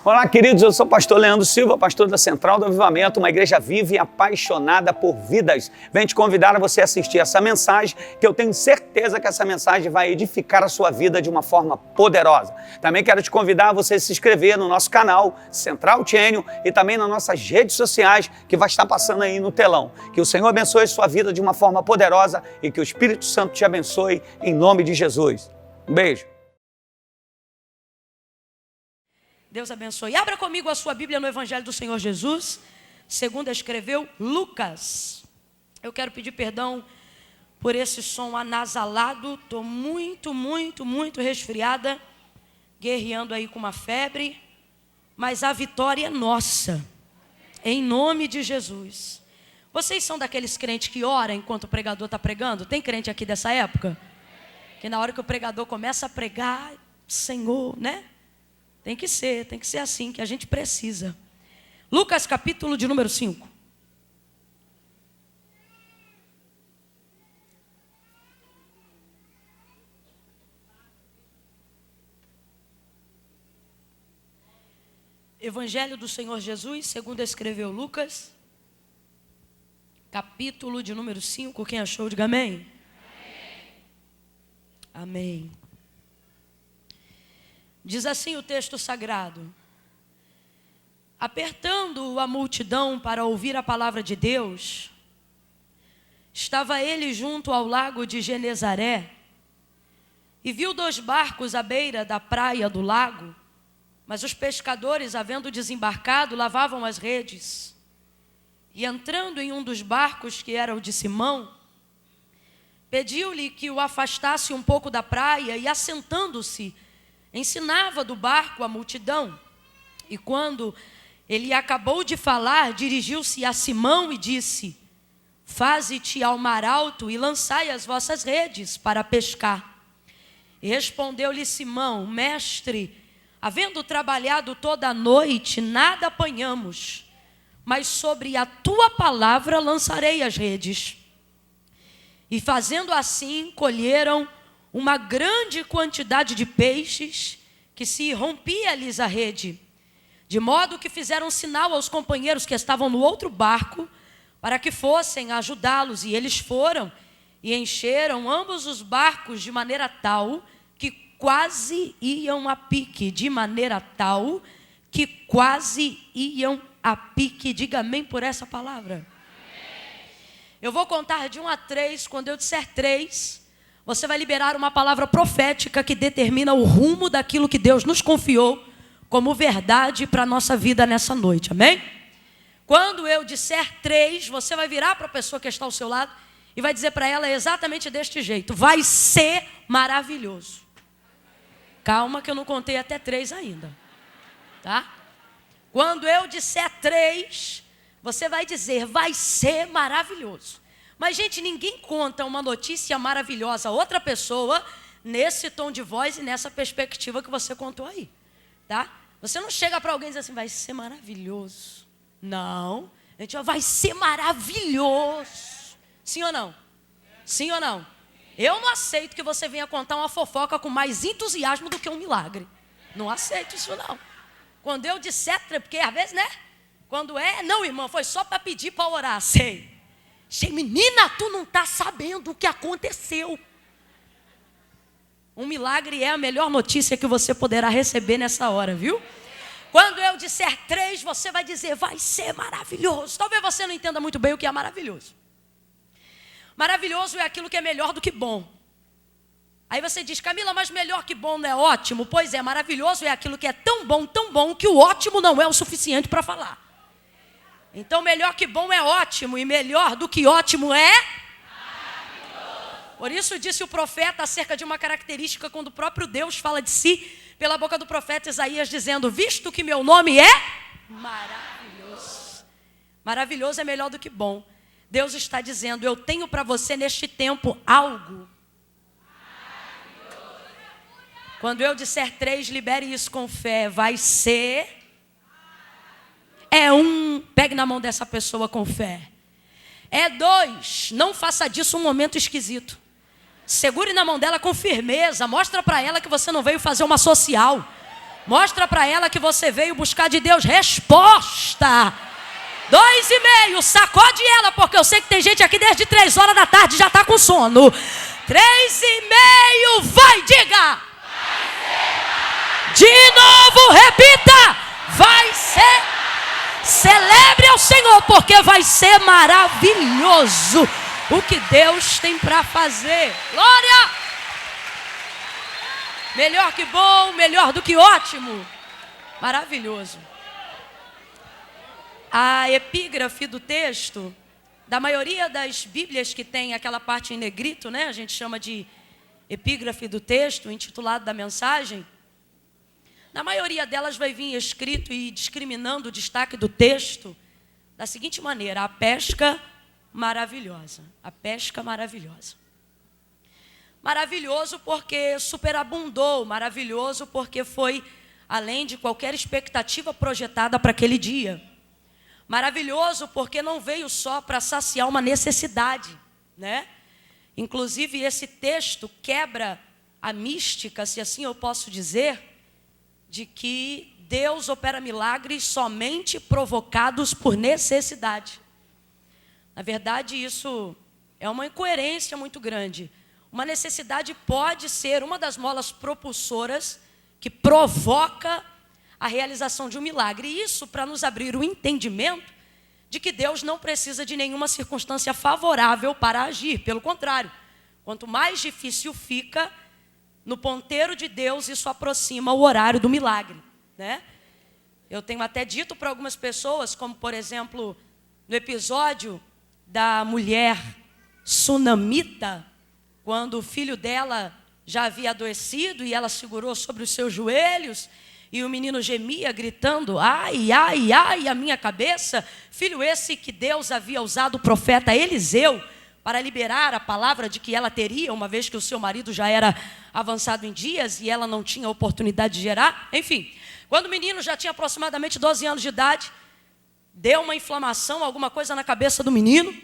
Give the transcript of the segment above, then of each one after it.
Olá, queridos, eu sou o pastor Leandro Silva, pastor da Central do Avivamento, uma igreja viva e apaixonada por vidas. Venho te convidar a você assistir essa mensagem, que eu tenho certeza que essa mensagem vai edificar a sua vida de uma forma poderosa. Também quero te convidar a você se inscrever no nosso canal, Central Channel, e também nas nossas redes sociais, que vai estar passando aí no telão. Que o Senhor abençoe a sua vida de uma forma poderosa e que o Espírito Santo te abençoe, em nome de Jesus. Um beijo. Deus abençoe. Abra comigo a sua Bíblia no Evangelho do Senhor Jesus, segundo escreveu Lucas. Eu quero pedir perdão por esse som anasalado. Estou muito resfriada, guerreando aí com uma febre. Mas a vitória é nossa, em nome de Jesus. Vocês são daqueles crentes que oram enquanto o pregador está pregando? Tem crente aqui dessa época? Que na hora que o pregador começa a pregar, Senhor, né? Tem que ser assim que a gente precisa. Lucas capítulo de número 5. Evangelho do Senhor Jesus, segundo escreveu Lucas, capítulo de número 5. Quem achou, diga amém. Amém. Diz assim o texto sagrado: apertando a multidão para ouvir a palavra de Deus, estava ele junto ao lago de Genezaré e viu 2 barcos à beira da praia do lago, mas os pescadores, havendo desembarcado, lavavam as redes. E entrando em um dos barcos, que era o de Simão, pediu-lhe que o afastasse um pouco da praia e, assentando-se, ensinava do barco a multidão. E quando ele acabou de falar, dirigiu-se a Simão e disse: faze-te ao mar alto e lançai as vossas redes para pescar. E respondeu-lhe Simão: mestre, havendo trabalhado toda a noite, nada apanhamos, mas sobre a tua palavra lançarei as redes. E fazendo assim, colheram uma grande quantidade de peixes, que se rompia-lhes a rede, de modo que fizeram sinal aos companheiros que estavam no outro barco, para que fossem ajudá-los. E eles foram e encheram ambos os barcos de maneira tal que quase iam a pique. De maneira tal que quase iam a pique. Diga amém por essa palavra. Eu vou contar de 1 a 3. Quando eu disser 3, você vai liberar uma palavra profética que determina o rumo daquilo que Deus nos confiou como verdade para a nossa vida nessa noite, amém? Quando eu disser 3, você vai virar para a pessoa que está ao seu lado e vai dizer para ela exatamente deste jeito: vai ser maravilhoso. Calma que eu não contei até 3 ainda, tá? Quando eu disser 3, você vai dizer: vai ser maravilhoso. Mas, gente, ninguém conta uma notícia maravilhosa a outra pessoa nesse tom de voz e nessa perspectiva que você contou aí, tá? Você não chega para alguém e diz assim: vai ser maravilhoso. Não, a gente vai ser maravilhoso. Sim ou não? Sim ou não? Eu não aceito que você venha contar uma fofoca com mais entusiasmo do que um milagre. Não aceito isso, não. Quando eu disser, porque às vezes, né? Quando não, irmão, foi só para pedir para orar, sei. Menina, tu não está sabendo o que aconteceu. Um milagre é a melhor notícia que você poderá receber nessa hora, viu? Quando eu disser 3, você vai dizer: vai ser maravilhoso. Talvez você não entenda muito bem o que é maravilhoso. Maravilhoso é aquilo que é melhor do que bom. Aí você diz: Camila, mas melhor que bom não é ótimo? Pois é, maravilhoso é aquilo que é tão bom, que o ótimo não é o suficiente para falar. Então, melhor que bom é ótimo, e melhor do que ótimo é maravilhoso. Por isso disse o profeta acerca de uma característica quando o próprio Deus fala de si, pela boca do profeta Isaías, dizendo: visto que meu nome é maravilhoso. Maravilhoso é melhor do que bom. Deus está dizendo: eu tenho para você neste tempo algo. Quando eu disser 3, libere isso com fé. Vai ser... pegue na mão dessa pessoa com fé. 2, não faça disso um momento esquisito. Segure na mão dela com firmeza. Mostra para ela que você não veio fazer uma social. Mostra para ela que você veio buscar de Deus resposta. 2,5, sacode ela, porque eu sei que tem gente aqui desde 3 horas da tarde já está com sono. 3,5, vai, diga. De novo, repita. Vai ser. Celebre ao Senhor, porque vai ser maravilhoso o que Deus tem para fazer. Glória! Melhor que bom, melhor do que ótimo. Maravilhoso. A epígrafe do texto, da maioria das Bíblias que tem aquela parte em negrito, né? A gente chama de epígrafe do texto, intitulado da mensagem. Na maioria delas vai vir escrito e discriminando o destaque do texto da seguinte maneira: a pesca maravilhosa. A pesca maravilhosa. Maravilhoso porque superabundou, maravilhoso porque foi além de qualquer expectativa projetada para aquele dia. Maravilhoso porque não veio só para saciar uma necessidade, né? Inclusive esse texto quebra a mística, se assim eu posso dizer, de que Deus opera milagres somente provocados por necessidade. Na verdade, isso é uma incoerência muito grande. Uma necessidade pode ser uma das molas propulsoras que provoca a realização de um milagre. E isso para nos abrir o entendimento de que Deus não precisa de nenhuma circunstância favorável para agir. Pelo contrário, quanto mais difícil fica, no ponteiro de Deus, isso aproxima o horário do milagre, né? Eu tenho até dito para algumas pessoas, como por exemplo, no episódio da mulher sunamita, quando o filho dela já havia adoecido e ela segurou sobre os seus joelhos e o menino gemia gritando: ai, ai, ai, a minha cabeça. Filho esse que Deus havia usado o profeta Eliseu para liberar a palavra de que ela teria, uma vez que o seu marido já era avançado em dias e ela não tinha oportunidade de gerar. Enfim, quando o menino já tinha aproximadamente 12 anos de idade, deu uma inflamação, alguma coisa na cabeça do menino,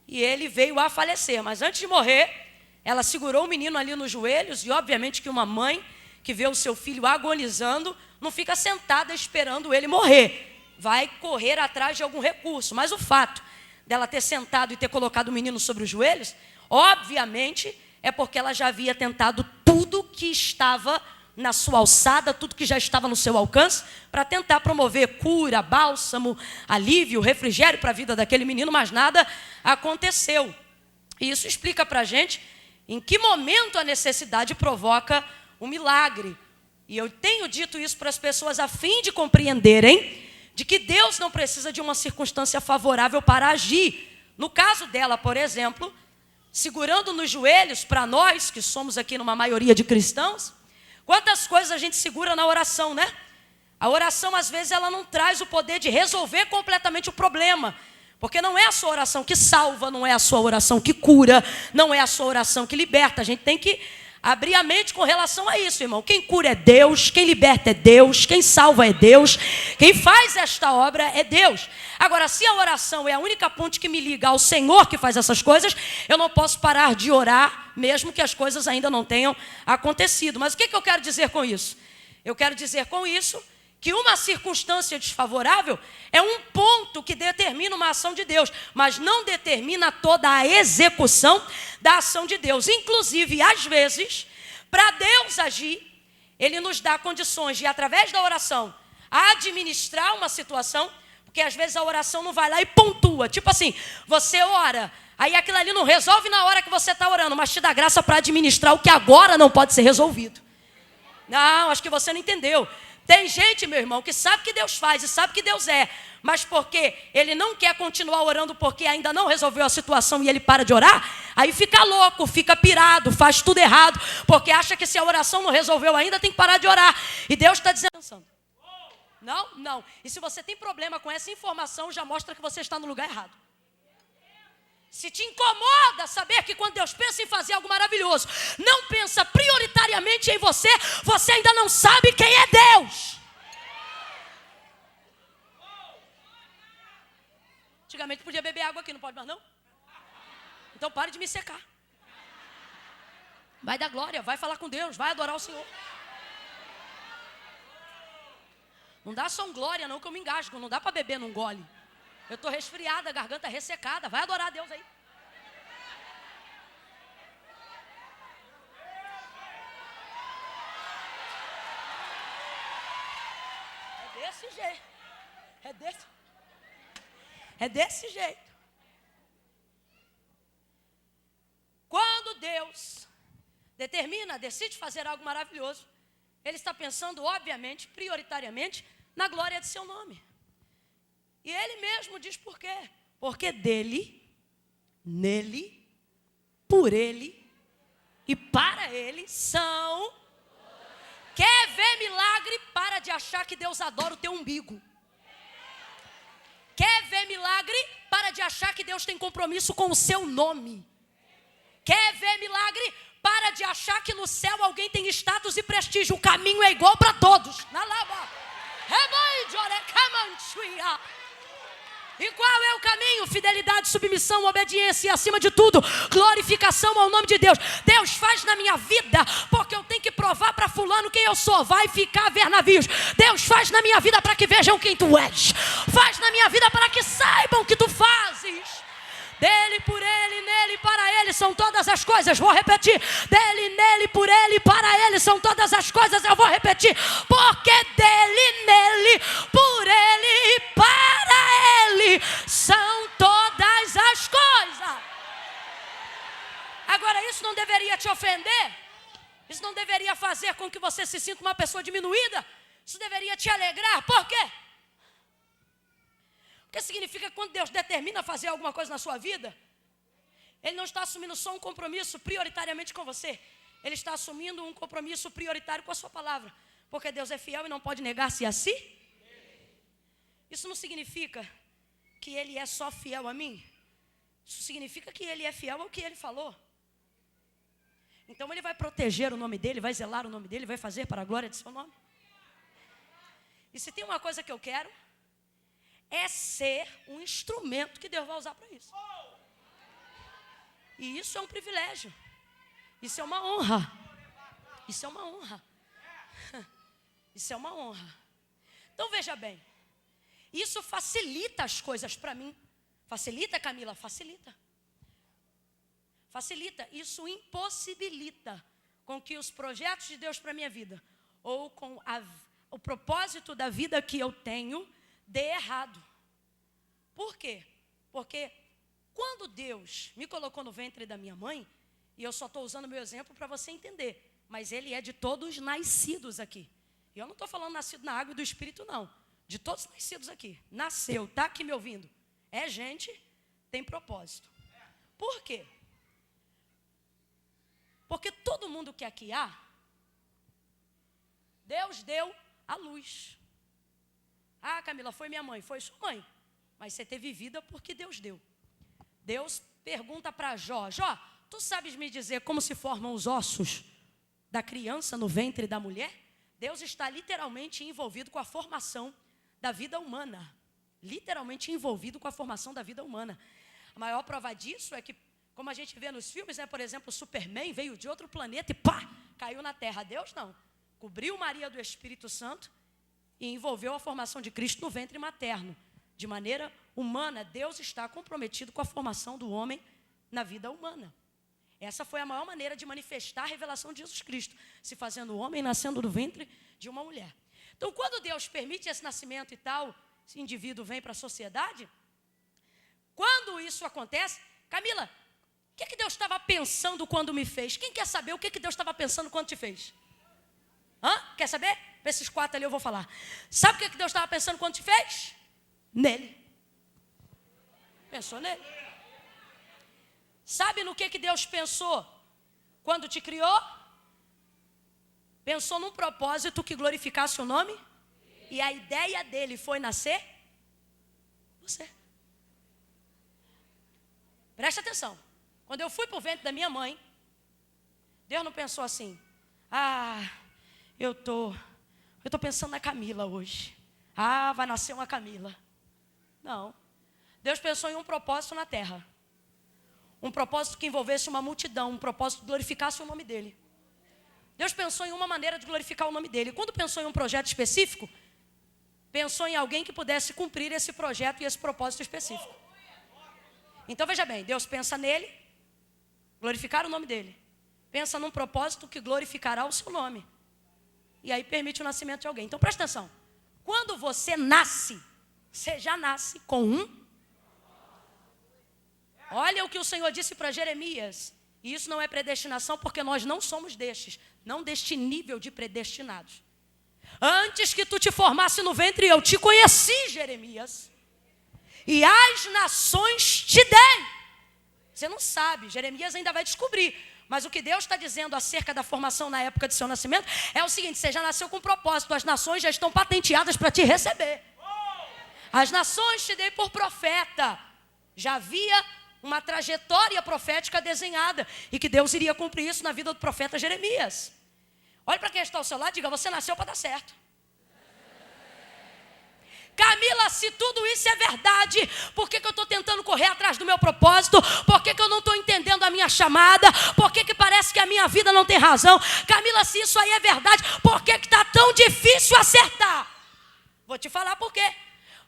e ele veio a falecer. Mas antes de morrer, ela segurou o menino ali nos joelhos, e obviamente que uma mãe que vê o seu filho agonizando, não fica sentada esperando ele morrer. Vai correr atrás de algum recurso. Mas o fato dela ter sentado e ter colocado o menino sobre os joelhos, obviamente, é porque ela já havia tentado tudo que estava na sua alçada, tudo que já estava no seu alcance, para tentar promover cura, bálsamo, alívio, refrigério para a vida daquele menino, mas nada aconteceu. E isso explica para a gente em que momento a necessidade provoca um milagre. E eu tenho dito isso para as pessoas a fim de compreenderem de que Deus não precisa de uma circunstância favorável para agir. No caso dela, por exemplo, segurando nos joelhos, para nós, que somos aqui numa maioria de cristãos, quantas coisas a gente segura na oração, né? A oração, às vezes, ela não traz o poder de resolver completamente o problema. Porque não é a sua oração que salva, não é a sua oração que cura, não é a sua oração que liberta. A gente tem que abrir a mente com relação a isso, irmão. Quem cura é Deus, quem liberta é Deus, quem salva é Deus, quem faz esta obra é Deus. Agora, se a oração é a única ponte que me liga ao Senhor que faz essas coisas, eu não posso parar de orar, mesmo que as coisas ainda não tenham acontecido. Mas o que eu quero dizer com isso? Eu quero dizer com isso que uma circunstância desfavorável é um ponto que determina uma ação de Deus, mas não determina toda a execução da ação de Deus. Inclusive, às vezes, para Deus agir, Ele nos dá condições de, através da oração, administrar uma situação, porque às vezes a oração não vai lá e pontua. Tipo assim, você ora, aí aquilo ali não resolve na hora que você está orando, mas te dá graça para administrar o que agora não pode ser resolvido. Não, acho que você não entendeu. Tem gente, meu irmão, que sabe que Deus faz e sabe que Deus é, mas porque ele não quer continuar orando porque ainda não resolveu a situação e ele para de orar, aí fica louco, fica pirado, faz tudo errado, porque acha que se a oração não resolveu ainda, tem que parar de orar. E Deus está dizendo: não, não. E se você tem problema com essa informação, já mostra que você está no lugar errado. Se te incomoda saber que quando Deus pensa em fazer algo maravilhoso, não pensa prioritariamente em você, você ainda não sabe quem é Deus. Antigamente podia beber água aqui, não pode mais não? Então pare de me secar. Vai dar glória, vai falar com Deus, vai adorar o Senhor. Não dá só um glória não, que eu me engasgo. Não dá para beber num gole. Eu estou resfriada, garganta ressecada. Vai adorar a Deus aí. É desse jeito. É desse jeito. Quando Deus decide fazer algo maravilhoso, Ele está pensando, obviamente, prioritariamente, na glória de seu nome. E Ele mesmo diz por quê? Porque dele, nele, por Ele e para Ele são... Quer ver milagre? Para de achar que Deus adora o teu umbigo. Quer ver milagre? Para de achar que Deus tem compromisso com o seu nome. Quer ver milagre? Para de achar que no céu alguém tem status e prestígio. O caminho é igual para todos. E qual é o caminho? Fidelidade, submissão, obediência e, acima de tudo, glorificação ao nome de Deus. Deus, faz na minha vida, porque eu tenho que provar para fulano quem eu sou. Vai ficar a ver navios. Deus, faz na minha vida para que vejam quem tu és. Faz na minha vida para que saibam o que tu fazes. Dele, por Ele, nele, para Ele são todas as coisas. Vou repetir. Dele, nele, por Ele, para Ele são todas as coisas. Eu vou repetir. Porque dele, nele, por Ele e para Ele são todas as coisas. Agora, isso não deveria te ofender? Isso não deveria fazer com que você se sinta uma pessoa diminuída? Isso deveria te alegrar? Por quê? Porque significa que quando Deus determina fazer alguma coisa na sua vida, Ele não está assumindo só um compromisso prioritariamente com você. Ele está assumindo um compromisso prioritário com a sua palavra. Porque Deus é fiel e não pode negar-se a si. Isso não significa que Ele é só fiel a mim. Isso significa que Ele é fiel ao que Ele falou. Então Ele vai proteger o nome dEle, vai zelar o nome dEle, vai fazer para a glória de seu nome. E se tem uma coisa que eu quero, é ser um instrumento que Deus vai usar para isso. E isso é um privilégio. Isso é uma honra. Isso é uma honra. Isso é uma honra. Então veja bem. Isso facilita as coisas para mim. Facilita, Camila? Facilita. Facilita. Isso impossibilita com que os projetos de Deus para a minha vida, ou com o propósito da vida que eu tenho, dê errado. Por quê? Porque quando Deus me colocou no ventre da minha mãe, e eu só estou usando o meu exemplo para você entender, mas Ele é de todos nascidos aqui. E eu não estou falando nascido na água e do Espírito, não. De todos nascidos aqui. Nasceu, está aqui me ouvindo. É gente, tem propósito. Por quê? Porque todo mundo que aqui há, Deus deu a luz. Ah, Camila, foi minha mãe. Foi sua mãe. Mas você teve vida porque Deus deu. Deus pergunta para Jó. Jó, tu sabes me dizer como se formam os ossos da criança no ventre da mulher? Deus está literalmente envolvido com a formação da vida humana. Literalmente envolvido com a formação da vida humana. A maior prova disso é que, como a gente vê nos filmes, né, por exemplo, o Superman veio de outro planeta e pá, caiu na terra. Deus não. Cobriu Maria do Espírito Santo e envolveu a formação de Cristo no ventre materno. De maneira humana, Deus está comprometido com a formação do homem na vida humana. Essa foi a maior maneira de manifestar a revelação de Jesus Cristo, se fazendo homem, nascendo do ventre de uma mulher. Então, quando Deus permite esse nascimento e tal, esse indivíduo vem para a sociedade, quando isso acontece, Camila, o que Deus estava pensando quando me fez? Quem quer saber o que Deus estava pensando quando te fez? Quer saber? Para esses 4 ali eu vou falar. Sabe o que Deus estava pensando quando te fez? Nele. Pensou nele. Sabe no que Deus pensou quando te criou? Pensou num propósito que glorificasse o nome. E a ideia dele foi nascer você. Presta atenção. Quando eu fui para o ventre da minha mãe, Deus não pensou assim: eu tô pensando na Camila hoje. Vai nascer uma Camila. Não. Deus pensou em um propósito na terra. Um propósito que envolvesse uma multidão. Um propósito que glorificasse o nome dele. Deus pensou em uma maneira de glorificar o nome dele. Quando pensou em um projeto específico, pensou em alguém que pudesse cumprir esse projeto e esse propósito específico. Então veja bem, Deus pensa nele, glorificar o nome dele. Pensa num propósito que glorificará o seu nome. E aí permite o nascimento de alguém. Então presta atenção. Quando você nasce, você já nasce com um. Olha o que o Senhor disse para Jeremias. E isso não é predestinação, porque nós não somos destes. Não deste nível de predestinados. Antes que tu te formasse no ventre, eu te conheci, Jeremias. E as nações te dei. Você não sabe, Jeremias ainda vai descobrir. Mas o que Deus está dizendo acerca da formação na época do seu nascimento é o seguinte: você já nasceu com propósito, as nações já estão patenteadas para te receber. As nações te dei por profeta. Já havia uma trajetória profética desenhada e que Deus iria cumprir isso na vida do profeta Jeremias. Olha para quem está ao seu lado e diga: você nasceu para dar certo. Camila, se tudo isso é verdade, por que eu estou tentando correr atrás do meu propósito? Por que eu não estou entendendo a minha chamada? Por que parece que a minha vida não tem razão? Camila, se isso aí é verdade, por que está tão difícil acertar? Vou te falar por quê.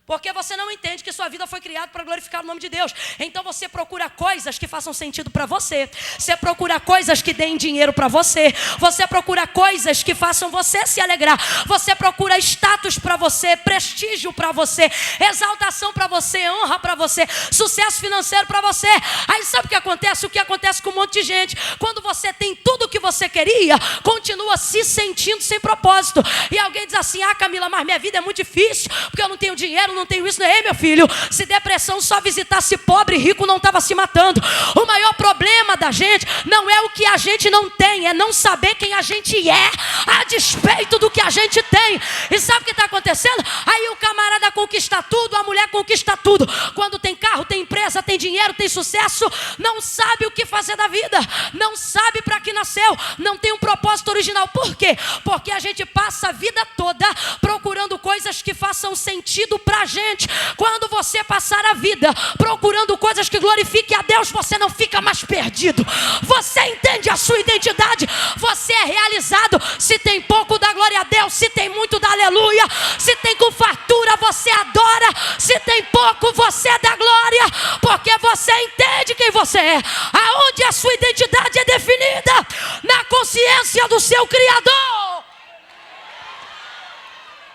Porque você não entende que sua vida foi criada para glorificar o nome de Deus. Então você procura coisas que façam sentido para você. Você procura coisas que deem dinheiro para você. Você procura coisas que façam você se alegrar. Você procura status para você, prestígio para você, exaltação para você, honra para você, sucesso financeiro para você. Aí sabe o que acontece? O que acontece com um monte de gente? Quando você tem tudo o que você queria, continua se sentindo sem propósito. E alguém diz assim: ah, Camila, mas minha vida é muito difícil, porque eu não tenho dinheiro, não tenho isso. Ei, meu filho, se depressão só visitasse pobre, rico não estava se matando. O maior problema da gente não é o que a gente não tem, é não saber quem a gente é, a despeito do que a gente tem. E sabe o que está acontecendo? Aí o camarada conquista tudo, a mulher conquista tudo. Quando tem carro, tem empresa, tem dinheiro, tem sucesso, não sabe o que fazer da vida, não sabe para que nasceu, não tem um propósito original. Por quê? Porque a gente passa a vida toda procurando coisas que façam sentido para a gente. Quando você passar a vida procurando coisas que glorifiquem a Deus, você não fica mais perdido. Você entende a sua identidade. Você é realizado. Se tem pouco, dá glória a Deus. Se tem muito, dá aleluia. Se tem com fartura, você adora. Se tem pouco, você dá glória. Porque você entende quem você é. Aonde a sua identidade é definida? Na consciência do seu Criador.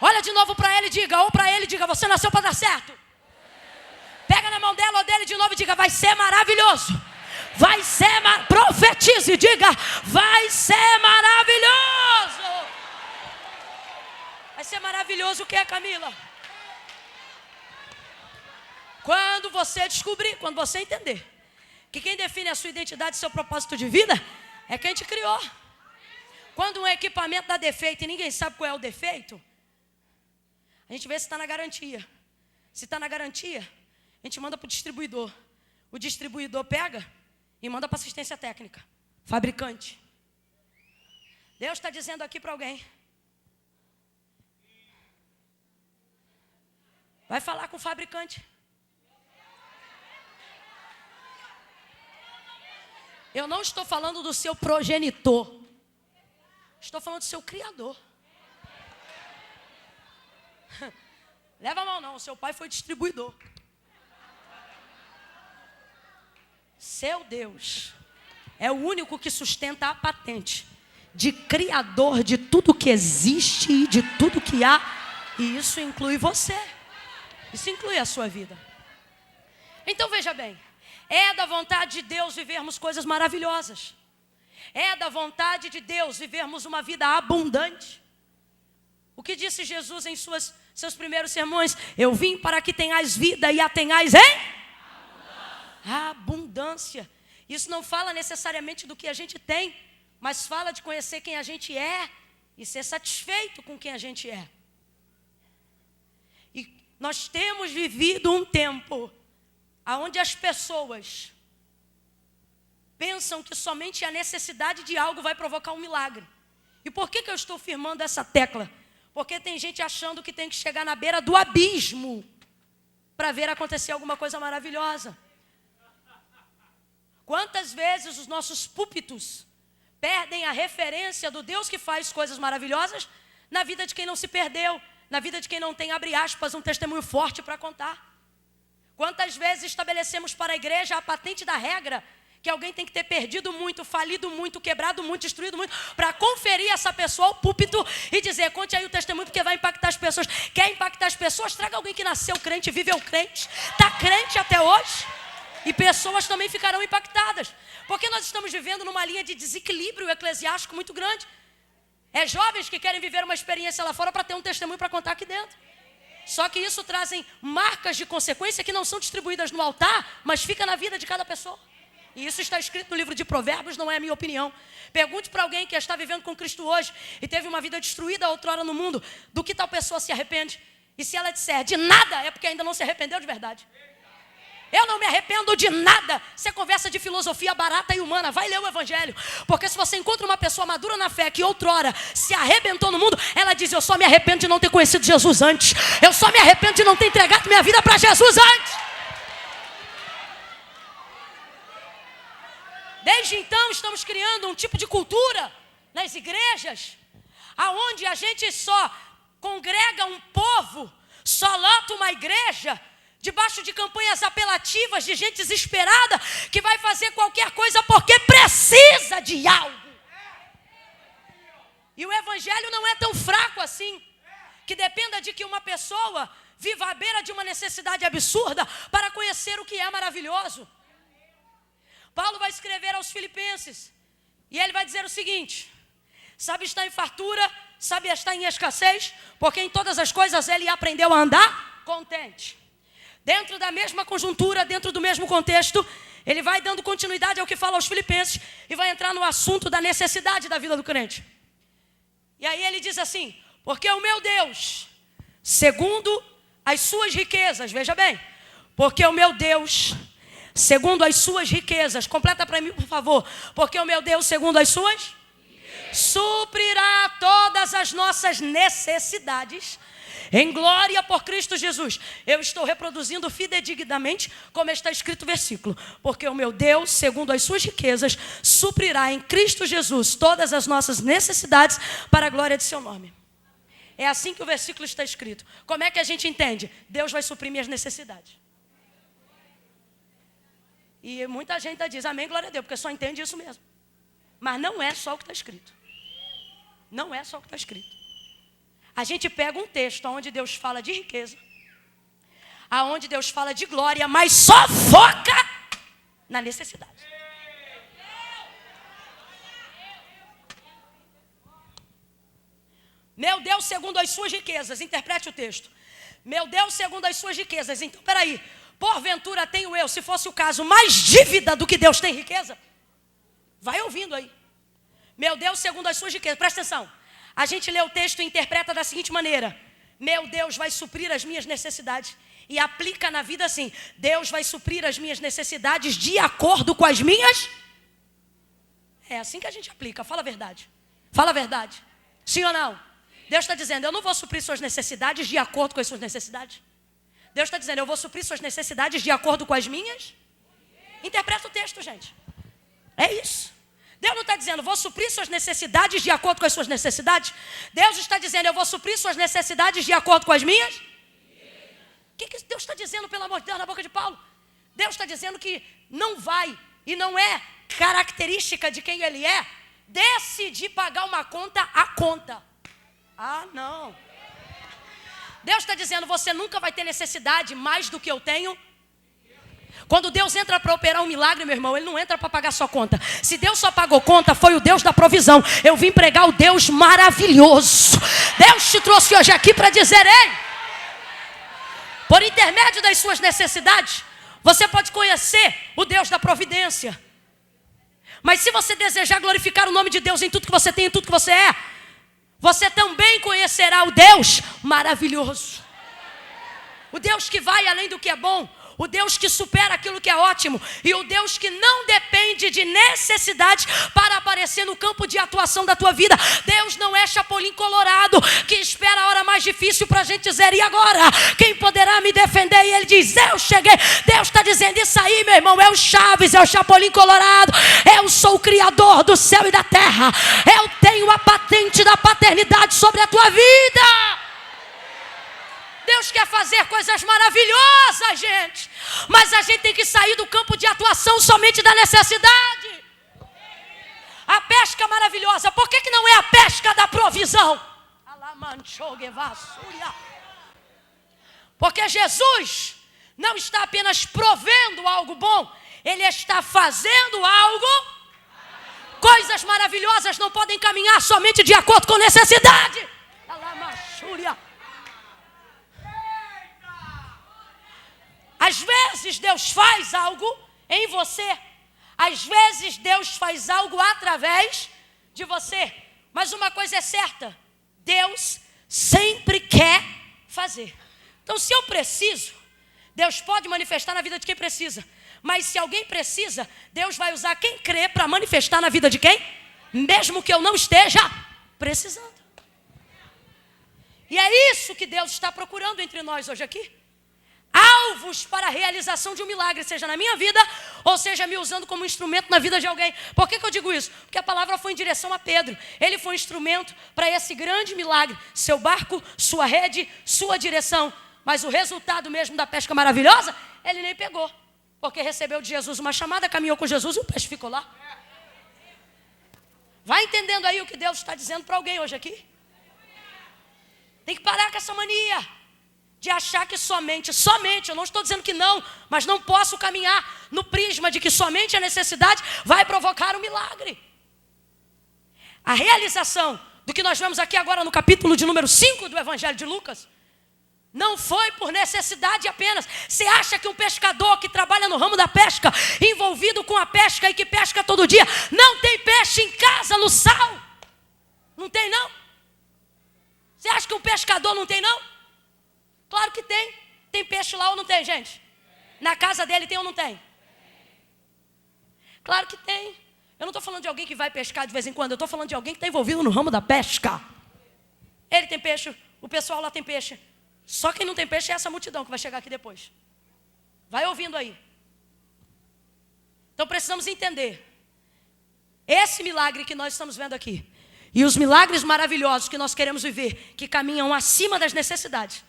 Olha de novo para ele e diga, ou para ele diga: você nasceu para dar certo. Pega na mão dela ou dele de novo e diga: vai ser maravilhoso. Vai ser, profetize e diga: vai ser maravilhoso. Vai ser maravilhoso o que, Camila? Quando você descobrir, quando você entender que quem define a sua identidade e seu propósito de vida é quem te criou. Quando um equipamento dá defeito e ninguém sabe qual é o defeito, a gente vê se está na garantia. Se está na garantia, a gente manda para o distribuidor. O distribuidor pega e manda para assistência técnica, fabricante. Deus está dizendo aqui para alguém: vai falar com o fabricante. Eu não estou falando do seu progenitor. Estou falando do seu Criador. Leva a mão não, seu pai foi distribuidor. Seu Deus é o único que sustenta a patente de criador de tudo que existe e de tudo que há. E isso inclui você. Isso inclui a sua vida. Então veja bem, é da vontade de Deus vivermos coisas maravilhosas. É da vontade de Deus vivermos uma vida abundante. O que disse Jesus em seus primeiros sermões? Eu vim para que tenhais vida e a tenhais em abundância. Isso não fala necessariamente do que a gente tem, mas fala de conhecer quem a gente é e ser satisfeito com quem a gente é. E nós temos vivido um tempo onde as pessoas pensam que somente a necessidade de algo vai provocar um milagre. E por que eu estou firmando essa tecla? Porque tem gente achando que tem que chegar na beira do abismo para ver acontecer alguma coisa maravilhosa. Quantas vezes os nossos púlpitos perdem a referência do Deus que faz coisas maravilhosas na vida de quem não se perdeu, na vida de quem não tem, abre aspas, um testemunho forte para contar. Quantas vezes estabelecemos para a igreja a patente da regra, que alguém tem que ter perdido muito, falido muito, quebrado muito, destruído muito, para conferir essa pessoa ao púlpito e dizer, conte aí o testemunho, porque vai impactar as pessoas. Quer impactar as pessoas? Traga alguém que nasceu crente, viveu crente, está crente até hoje. E pessoas também ficarão impactadas. Porque nós estamos vivendo numa linha de desequilíbrio eclesiástico muito grande. É jovens que querem viver uma experiência lá fora para ter um testemunho para contar aqui dentro. Só que isso trazem marcas de consequência que não são distribuídas no altar, mas fica na vida de cada pessoa. E isso está escrito no livro de Provérbios, não é a minha opinião. Pergunte para alguém que está vivendo com Cristo hoje e teve uma vida destruída outrora no mundo, do que tal pessoa se arrepende. E se ela disser de nada, é porque ainda não se arrependeu de verdade. Eu não me arrependo de nada. Você conversa de filosofia barata e humana. Vai ler o Evangelho. Porque se você encontra uma pessoa madura na fé que outrora se arrebentou no mundo, ela diz, eu só me arrependo de não ter conhecido Jesus antes. Eu só me arrependo de não ter entregado minha vida para Jesus antes. Desde então estamos criando um tipo de cultura nas igrejas, aonde a gente só congrega um povo, só lota uma igreja debaixo de campanhas apelativas de gente desesperada que vai fazer qualquer coisa porque precisa de algo. E o evangelho não é tão fraco assim, que dependa de que uma pessoa viva à beira de uma necessidade absurda para conhecer o que é maravilhoso. Paulo vai escrever aos Filipenses e ele vai dizer o seguinte: sabe estar em fartura, sabe estar em escassez, porque em todas as coisas ele aprendeu a andar contente. Dentro da mesma conjuntura, dentro do mesmo contexto, ele vai dando continuidade ao que fala aos Filipenses e vai entrar no assunto da necessidade da vida do crente. E aí ele diz assim: porque o meu Deus, segundo as suas riquezas, veja bem, porque o meu Deus, segundo as suas riquezas, completa para mim por favor, porque o meu Deus, segundo as suas, suprirá todas as nossas necessidades em glória por Cristo Jesus. Eu estou reproduzindo fidedignamente como está escrito o versículo. Porque o meu Deus, segundo as suas riquezas, suprirá em Cristo Jesus todas as nossas necessidades para a glória de seu nome. É assim que o versículo está escrito. Como é que a gente entende? Deus vai suprir minhas necessidades. E muita gente diz, amém, glória a Deus, porque só entende isso mesmo. Mas não é só o que está escrito. Não é só o que está escrito. A gente pega um texto onde Deus fala de riqueza, aonde Deus fala de glória, mas só foca na necessidade. Meu Deus, segundo as suas riquezas, interprete o texto. Meu Deus, segundo as suas riquezas. Então, peraí, porventura tenho eu, se fosse o caso, mais dívida do que Deus tem riqueza? Vai ouvindo aí. Meu Deus, segundo as suas riquezas, presta atenção. A gente lê o texto e interpreta da seguinte maneira: meu Deus vai suprir as minhas necessidades. E aplica na vida assim: Deus vai suprir as minhas necessidades de acordo com as minhas. É assim que a gente aplica, fala a verdade. Fala a verdade. Sim ou não? Deus está dizendo, eu não vou suprir suas necessidades de acordo com as suas necessidades. Deus está dizendo, eu vou suprir suas necessidades de acordo com as minhas. Interpreta o texto, gente. É isso. Deus não está dizendo, vou suprir suas necessidades de acordo com as suas necessidades. Deus está dizendo, eu vou suprir suas necessidades de acordo com as minhas. O que Deus está dizendo, pelo amor de Deus, na boca de Paulo? Deus está dizendo que não vai, e não é característica de quem Ele é, decidir pagar uma conta a conta. Ah, não. Deus está dizendo, você nunca vai ter necessidade mais do que eu tenho. Quando Deus entra para operar um milagre, meu irmão, Ele não entra para pagar sua conta. Se Deus só pagou conta, foi o Deus da provisão. Eu vim pregar o Deus maravilhoso. Deus te trouxe hoje aqui para dizer, ei, por intermédio das suas necessidades, você pode conhecer o Deus da providência. Mas se você desejar glorificar o nome de Deus em tudo que você tem, em tudo que você é, você também conhecerá o Deus maravilhoso. O Deus que vai além do que é bom. O Deus que supera aquilo que é ótimo. E o Deus que não depende de necessidades para aparecer no campo de atuação da tua vida. Deus não é Chapolin Colorado que espera a hora mais difícil para a gente dizer, e agora? Quem poderá me defender? E Ele diz, eu cheguei. Deus está dizendo, isso aí, meu irmão, é o Chaves, é o Chapolin Colorado. Eu sou o Criador do céu e da terra. Eu tenho a patente da paternidade sobre a tua vida. Deus quer fazer coisas maravilhosas, gente. Mas a gente tem que sair do campo de atuação somente da necessidade. A pesca maravilhosa, por que não é a pesca da provisão? Porque Jesus não está apenas provendo algo bom, Ele está fazendo algo. Coisas maravilhosas não podem caminhar somente de acordo com necessidade. Às vezes Deus faz algo em você. Às vezes Deus faz algo através de você. Mas uma coisa é certa, Deus sempre quer fazer. Então, se eu preciso, Deus pode manifestar na vida de quem precisa. Mas se alguém precisa, Deus vai usar quem crê para manifestar na vida de quem? Mesmo que eu não esteja precisando. E é isso que Deus está procurando entre nós hoje aqui. Alvos para a realização de um milagre, seja na minha vida, ou seja me usando como instrumento na vida de alguém. Por que eu digo isso? Porque a palavra foi em direção a Pedro. Ele foi um instrumento para esse grande milagre. Seu barco, sua rede, sua direção. Mas o resultado mesmo da pesca maravilhosa, ele nem pegou. Porque recebeu de Jesus uma chamada, caminhou com Jesus e o peixe ficou lá. Vai entendendo aí o que Deus está dizendo para alguém hoje aqui? Tem que parar com essa mania de achar que somente, eu não estou dizendo que não, mas não posso caminhar no prisma de que somente a necessidade vai provocar um milagre. A realização do que nós vemos aqui agora no capítulo de número 5 do Evangelho de Lucas, não foi por necessidade apenas. Você acha que um pescador que trabalha no ramo da pesca, envolvido com a pesca e que pesca todo dia, não tem peixe em casa no sal? Não tem não? Você acha que um pescador não tem não? Claro que tem. Tem peixe lá ou não tem, gente? Na casa dele tem ou não tem? Claro que tem. Eu não estou falando de alguém que vai pescar de vez em quando. Eu estou falando de alguém que está envolvido no ramo da pesca. Ele tem peixe, o pessoal lá tem peixe. Só quem não tem peixe é essa multidão que vai chegar aqui depois. Vai ouvindo aí. Então precisamos entender. Esse milagre que nós estamos vendo aqui e os milagres maravilhosos que nós queremos viver, que caminham acima das necessidades,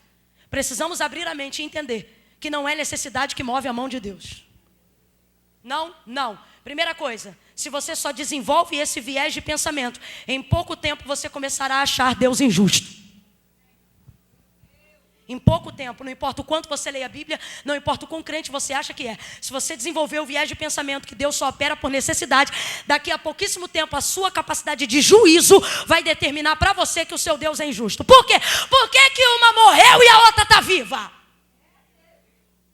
precisamos abrir a mente e entender que não é necessidade que move a mão de Deus. Não. Primeira coisa, se você só desenvolve esse viés de pensamento, em pouco tempo você começará a achar Deus injusto. Em pouco tempo, não importa o quanto você lê a Bíblia, não importa o quão crente você acha que é. Se você desenvolver o viés de pensamento que Deus só opera por necessidade, daqui a pouquíssimo tempo a sua capacidade de juízo vai determinar para você que o seu Deus é injusto. Por quê? Por que uma morreu e a outra está viva?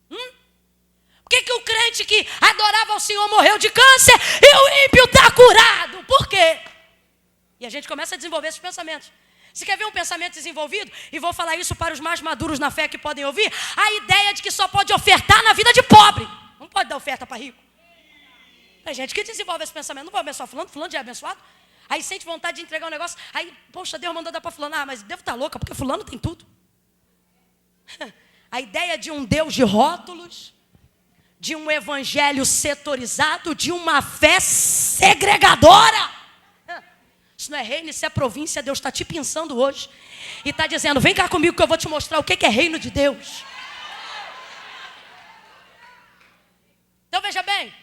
Por que o crente que adorava o Senhor morreu de câncer e o ímpio está curado? Por quê? E a gente começa a desenvolver esses pensamentos. Você quer ver um pensamento desenvolvido? E vou falar isso para os mais maduros na fé que podem ouvir. A ideia de que só pode ofertar na vida de pobre. Não pode dar oferta para rico. Tem gente que desenvolve esse pensamento. Não vou abençoar fulano já é abençoado. Aí sente vontade de entregar um negócio. Aí, poxa, Deus mandou dar para fulano. Ah, mas devo estar louca, porque fulano tem tudo. A ideia de um Deus de rótulos, de um evangelho setorizado, de uma fé segregadora. Isso não é reino, isso é província. Deus está te pensando hoje e está dizendo, vem cá comigo que eu vou te mostrar o que é reino de Deus. Então veja bem,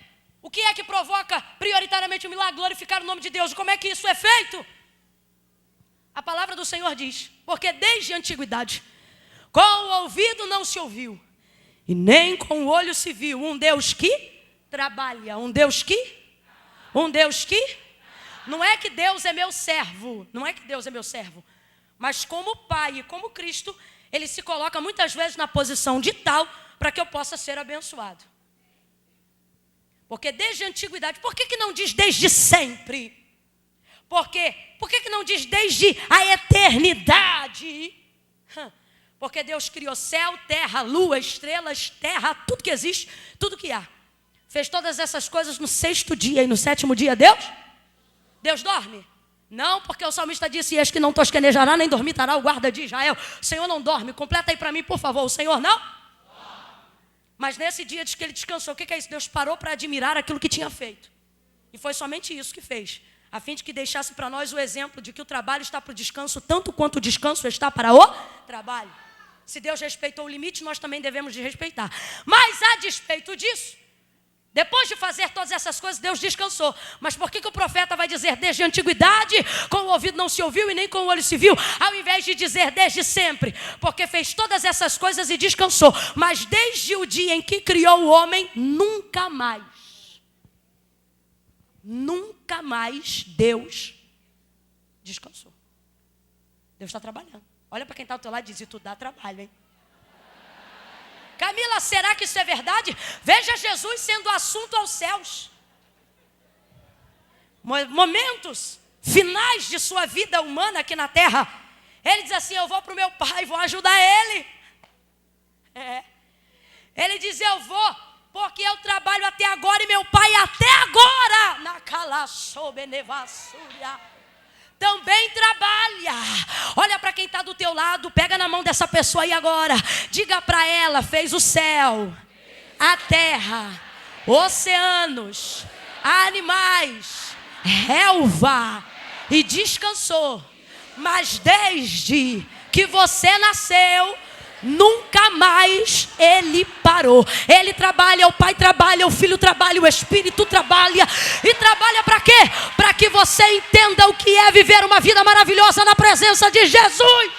o que é que provoca prioritariamente o milagre? Glorificar o nome de Deus. Como é que isso é feito? A palavra do Senhor diz, porque desde a antiguidade, com o ouvido não se ouviu e nem com o olho se viu um Deus que trabalha, um Deus que não é que Deus é meu servo, mas como Pai e como Cristo, Ele se coloca muitas vezes na posição de tal para que eu possa ser abençoado. Porque desde a antiguidade, por que não diz desde sempre? Por quê? Por que não diz desde a eternidade? Porque Deus criou céu, terra, lua, estrelas, terra, tudo que existe, tudo que há. Fez todas essas coisas no 6º dia e no 7º dia Deus dorme? Não, porque o salmista disse, eis que não tosquenejará, nem dormitará o guarda de Israel. O Senhor não dorme. Completa aí para mim, por favor. O Senhor não? Mas nesse dia diz que ele descansou. O que é isso? Deus parou para admirar aquilo que tinha feito. E foi somente isso que fez. A fim de que deixasse para nós o exemplo de que o trabalho está para o descanso, tanto quanto o descanso está para o trabalho. Se Deus respeitou o limite, nós também devemos de respeitar. Mas a despeito disso, depois de fazer todas essas coisas, Deus descansou. Mas por que o profeta vai dizer desde a antiguidade, com o ouvido não se ouviu e nem com o olho se viu, ao invés de dizer desde sempre? Porque fez todas essas coisas e descansou. Mas desde o dia em que criou o homem, nunca mais Deus descansou. Deus está trabalhando. Olha para quem está ao teu lado e diz, e tu dá trabalho, hein? Camila, será que isso é verdade? Veja Jesus sendo assunto aos céus. Momentos finais de sua vida humana aqui na terra. Ele diz assim, eu vou para o meu pai, vou ajudar ele. Ele diz, eu vou, porque eu trabalho até agora e meu pai até agora. Na calaçobenevassúria. Também trabalha. Olha para quem está do teu lado, pega na mão dessa pessoa aí agora. Diga para ela, fez o céu, a terra, oceanos, animais, relva e descansou. Mas desde que você nasceu, nunca mais ele parou. Ele trabalha, o Pai trabalha, o Filho trabalha, o Espírito trabalha. E trabalha para quê? Para que você entenda o que é viver uma vida maravilhosa na presença de Jesus.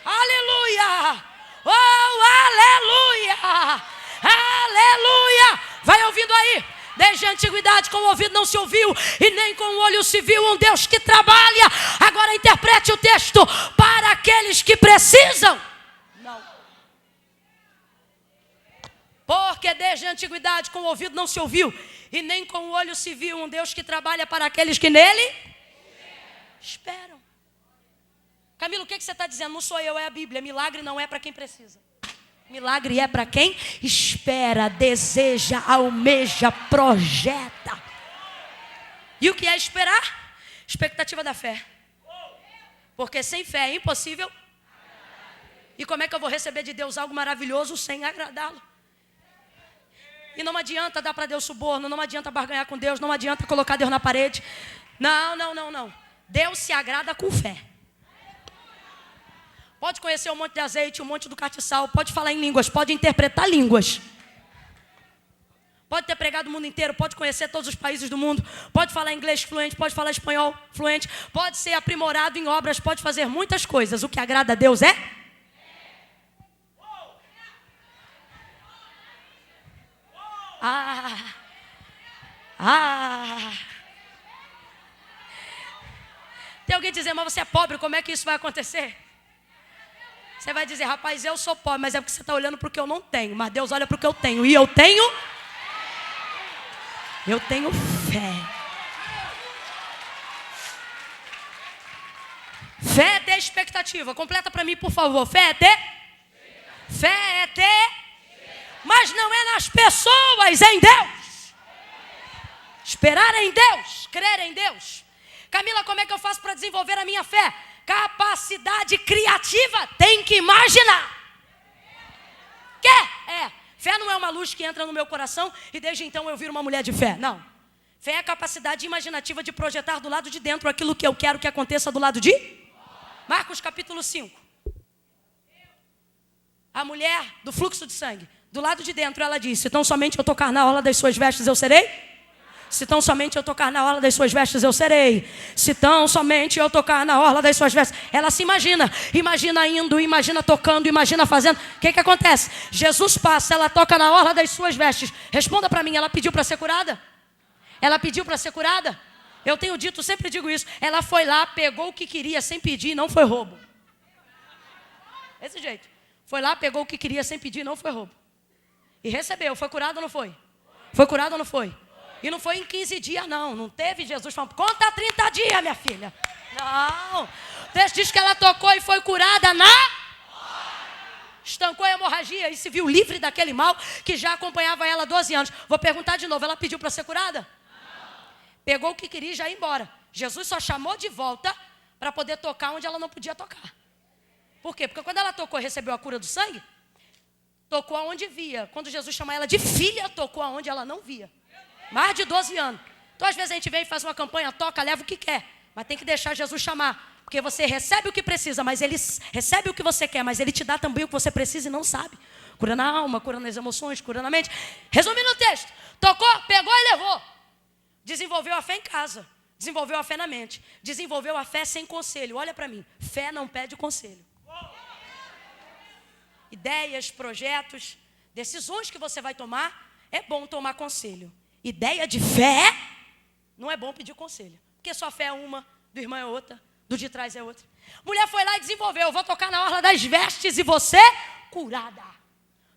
Aleluia! Oh, aleluia! Aleluia! Vai ouvindo aí. Desde a antiguidade com o ouvido não se ouviu e nem com o olho se viu um Deus que trabalha. Agora interprete o texto para aqueles que precisam. Não. Porque desde a antiguidade com o ouvido não se ouviu e nem com o olho se viu um Deus que trabalha para aqueles que nele esperam. Camilo, o que você está dizendo? Não sou eu, é a Bíblia. Milagre não é para quem precisa. Milagre é para quem espera, deseja, almeja, projeta. E o que é esperar? Expectativa da fé. Porque sem fé é impossível. E como é que eu vou receber de Deus algo maravilhoso sem agradá-lo? E não adianta dar para Deus suborno, não adianta barganhar com Deus, não adianta colocar Deus na parede. Não. Deus se agrada com fé. Pode conhecer um monte de azeite, um monte do castiçal, pode falar em línguas, pode interpretar línguas. Pode ter pregado o mundo inteiro, pode conhecer todos os países do mundo, pode falar inglês fluente, pode falar espanhol fluente, pode ser aprimorado em obras, pode fazer muitas coisas. O que agrada a Deus é? Tem alguém dizendo, mas você é pobre, como é que isso vai acontecer? Você vai dizer, rapaz, eu sou pobre, mas é porque você está olhando para o que eu não tenho. Mas Deus olha para o que eu tenho. E eu tenho fé. Fé é ter expectativa. Completa para mim, por favor. Fé é ter? Fé é ter? Mas não é nas pessoas, é em Deus. Esperar em Deus, crer em Deus. Camila, como é que eu faço para desenvolver a minha fé? Capacidade criativa, tem que imaginar. Fé não é uma luz que entra no meu coração e desde então eu viro uma mulher de fé. Não. Fé é a capacidade imaginativa de projetar do lado de dentro aquilo que eu quero que aconteça do lado de Marcos capítulo 5. A mulher do fluxo de sangue, do lado de dentro ela disse, se tão somente eu tocar na orla das suas vestes eu serei? Se tão somente eu tocar na orla das suas vestes, eu serei. Se tão somente eu tocar na orla das suas vestes. Ela se imagina indo, imagina tocando, imagina fazendo. O que acontece? Jesus passa, ela toca na orla das suas vestes. Responda para mim, ela pediu para ser curada? Ela pediu para ser curada? Eu tenho dito, sempre digo isso. Ela foi lá, pegou o que queria sem pedir, não foi roubo. Desse jeito. Foi lá, pegou o que queria sem pedir, não foi roubo. E recebeu, foi curada ou não foi? Foi curada ou não foi? E não foi em 15 dias, não. Não teve Jesus falando, conta 30 dias, minha filha. Não. O texto diz que ela tocou e foi curada estancou a hemorragia e se viu livre daquele mal que já acompanhava ela há 12 anos. Vou perguntar de novo, ela pediu para ser curada? Não. Pegou o que queria e já ia embora. Jesus só chamou de volta para poder tocar onde ela não podia tocar. Por quê? Porque quando ela tocou e recebeu a cura do sangue, tocou aonde via. Quando Jesus chamou ela de filha, tocou aonde ela não via. Mais de 12 anos. Então, às vezes, a gente vem e faz uma campanha, toca, leva o que quer. Mas tem que deixar Jesus chamar. Porque você recebe o que precisa, mas ele recebe o que você quer, mas ele te dá também o que você precisa e não sabe. Cura na alma, cura nas emoções, cura na mente. Resumindo o texto, tocou, pegou e levou. Desenvolveu a fé em casa, desenvolveu a fé na mente, desenvolveu a fé sem conselho. Olha para mim, fé não pede conselho. Ideias, projetos, decisões que você vai tomar, é bom tomar conselho. Ideia de fé, não é bom pedir conselho. Porque sua fé é uma, do irmão é outra, do de trás é outra. Mulher foi lá e desenvolveu, vou tocar na orla das vestes e você curada.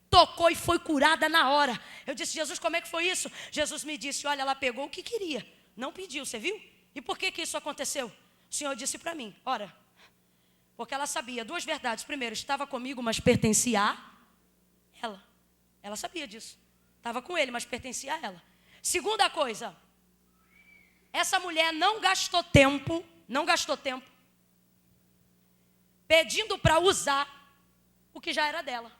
Tocou e foi curada na hora. Eu disse, Jesus, como é que foi isso? Jesus me disse, olha, ela pegou o que queria, não pediu, você viu? E por que isso aconteceu? O Senhor disse para mim, ora, porque ela sabia duas verdades. Primeiro, estava comigo, mas pertencia a ela. Ela sabia disso. Estava com ele, mas pertencia a ela. Segunda coisa, essa mulher não gastou tempo pedindo para usar o que já era dela.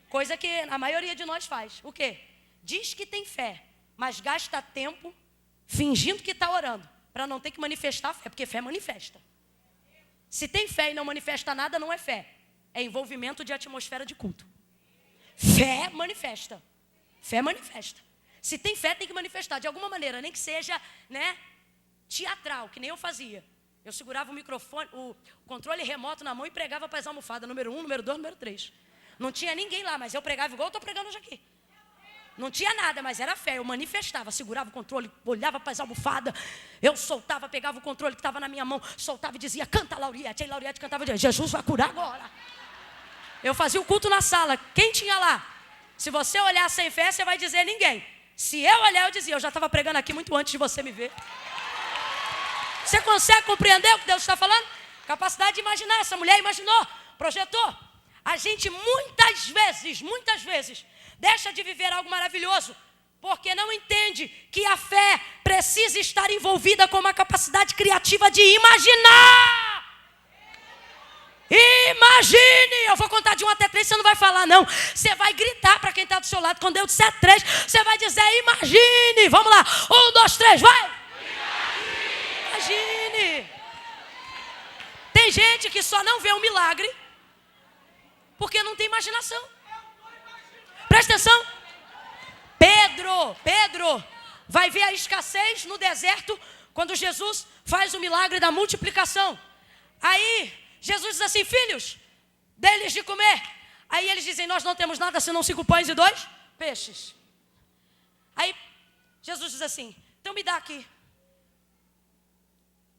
Coisa que a maioria de nós faz. O quê? Diz que tem fé, mas gasta tempo fingindo que está orando, para não ter que manifestar a fé, porque fé manifesta. Se tem fé e não manifesta nada, não é fé. É envolvimento de atmosfera de culto. Fé manifesta. Fé manifesta. Se tem fé, tem que manifestar de alguma maneira, nem que seja, teatral, que nem eu fazia. Eu segurava o microfone, o controle remoto na mão e pregava para as almofadas, número 1, número 2, número 3. Não tinha ninguém lá, mas eu pregava igual eu estou pregando hoje aqui. Não tinha nada, mas era fé, eu manifestava, segurava o controle, olhava para as almofadas, eu soltava, pegava o controle que estava na minha mão, soltava e dizia, canta Lauriette, aí Lauriette cantava, Jesus vai curar agora. Eu fazia o culto na sala, quem tinha lá? Se você olhar sem fé, você vai dizer ninguém. Se eu olhar, eu dizia, eu já estava pregando aqui muito antes de você me ver. Você consegue compreender o que Deus está falando? Capacidade de imaginar, essa mulher imaginou, projetou. A gente muitas vezes, deixa de viver algo maravilhoso, porque não entende que a fé precisa estar envolvida com uma capacidade criativa de imaginar. Imagine, eu vou contar de 1 até 3, você não vai falar não. Você vai gritar para quem está do seu lado. Quando eu disser 3, você vai dizer imagine. Vamos lá, 1, 2, 3, vai. Imagine. Tem gente que só não vê o milagre porque não tem imaginação. Presta atenção. Pedro vai ver a escassez no deserto quando Jesus faz o milagre da multiplicação. Aí Jesus diz assim, filhos, dê-lhes de comer. Aí eles dizem, nós não temos nada senão 5 pães e 2 peixes. Aí Jesus diz assim, então me dá aqui.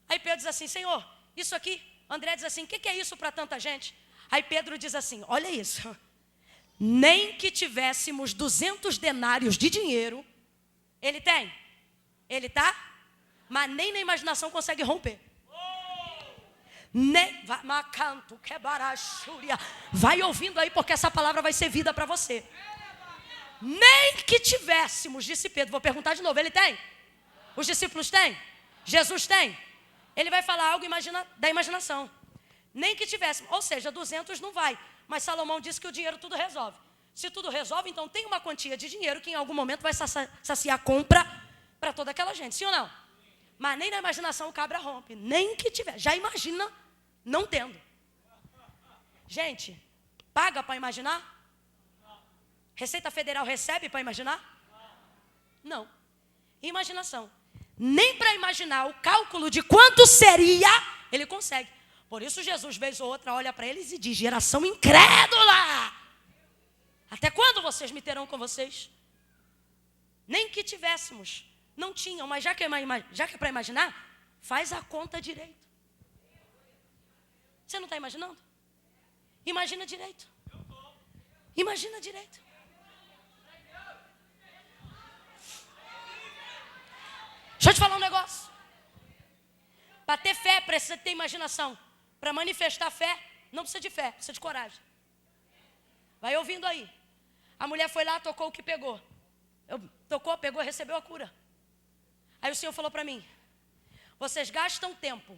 Aí Pedro diz assim, Senhor, isso aqui. André diz assim, o que é isso para tanta gente? Aí Pedro diz assim, olha isso. Nem que tivéssemos 200 denários de dinheiro, ele tem, ele tá, mas nem na imaginação consegue romper. Nem, vai ouvindo aí, porque essa palavra vai ser vida para você. Nem que tivéssemos, disse Pedro, vou perguntar de novo, ele tem? Os discípulos têm? Jesus tem? Ele vai falar algo da imaginação. Nem que tivéssemos, ou seja, 200 não vai. Mas Salomão disse que o dinheiro tudo resolve. Se tudo resolve, então tem uma quantia de dinheiro que em algum momento vai saciar a compra para toda aquela gente, sim ou não? Mas nem na imaginação o cabra rompe, nem que tiver. Já imagina não tendo. Gente, paga para imaginar? Receita Federal recebe para imaginar? Não. Imaginação. Nem para imaginar o cálculo de quanto seria, ele consegue. Por isso Jesus, vez ou outra, olha para eles e diz, geração incrédula! Até quando vocês me terão com vocês? Nem que tivéssemos. Não tinham, mas já que é para imaginar, faz a conta direito. Você não está imaginando? Imagina direito. Imagina direito. Deixa eu te falar um negócio. Para ter fé, precisa ter imaginação. Para manifestar fé, não precisa de fé, precisa de coragem. Vai ouvindo aí. A mulher foi lá, tocou o que pegou. Tocou, pegou, recebeu a cura. Aí o Senhor falou para mim, vocês gastam tempo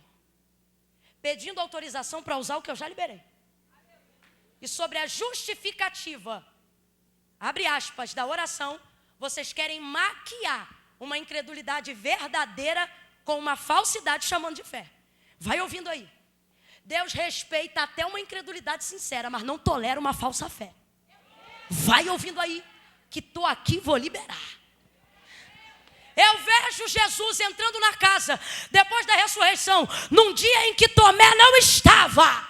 pedindo autorização para usar o que eu já liberei. E sobre a justificativa, abre aspas, da oração, vocês querem maquiar uma incredulidade verdadeira com uma falsidade chamando de fé. Vai ouvindo aí. Deus respeita até uma incredulidade sincera, mas não tolera uma falsa fé. Vai ouvindo aí, que estou aqui, vou liberar. Eu vejo Jesus entrando na casa, depois da ressurreição, num dia em que Tomé não estava.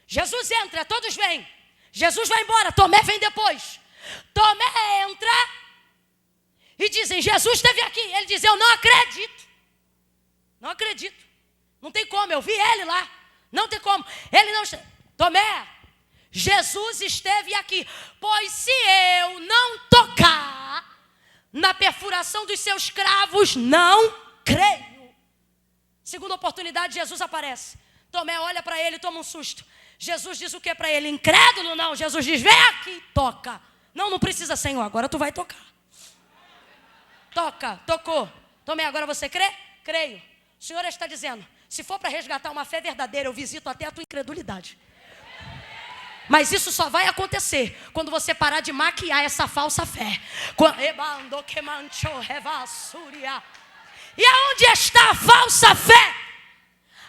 Jesus entra, todos vêm. Jesus vai embora, Tomé vem depois. Tomé entra e dizem, Jesus esteve aqui. Ele diz, eu não acredito. Não acredito. Não tem como, eu vi ele lá. Não tem como. Ele não... Tomé, Jesus esteve aqui. Pois se eu não tocar na perfuração dos seus cravos, não creio. Segunda oportunidade, Jesus aparece. Tomé olha para ele e toma um susto. Jesus diz o que para ele? Incrédulo não. Jesus diz, vem aqui, toca. Não, não precisa, Senhor, agora tu vai tocar. Toca, tocou. Tomé, agora você crê? Creio. O Senhor está dizendo, se for para resgatar uma fé verdadeira, eu visito até a tua incredulidade. Mas isso só vai acontecer quando você parar de maquiar essa falsa fé. E aonde está a falsa fé?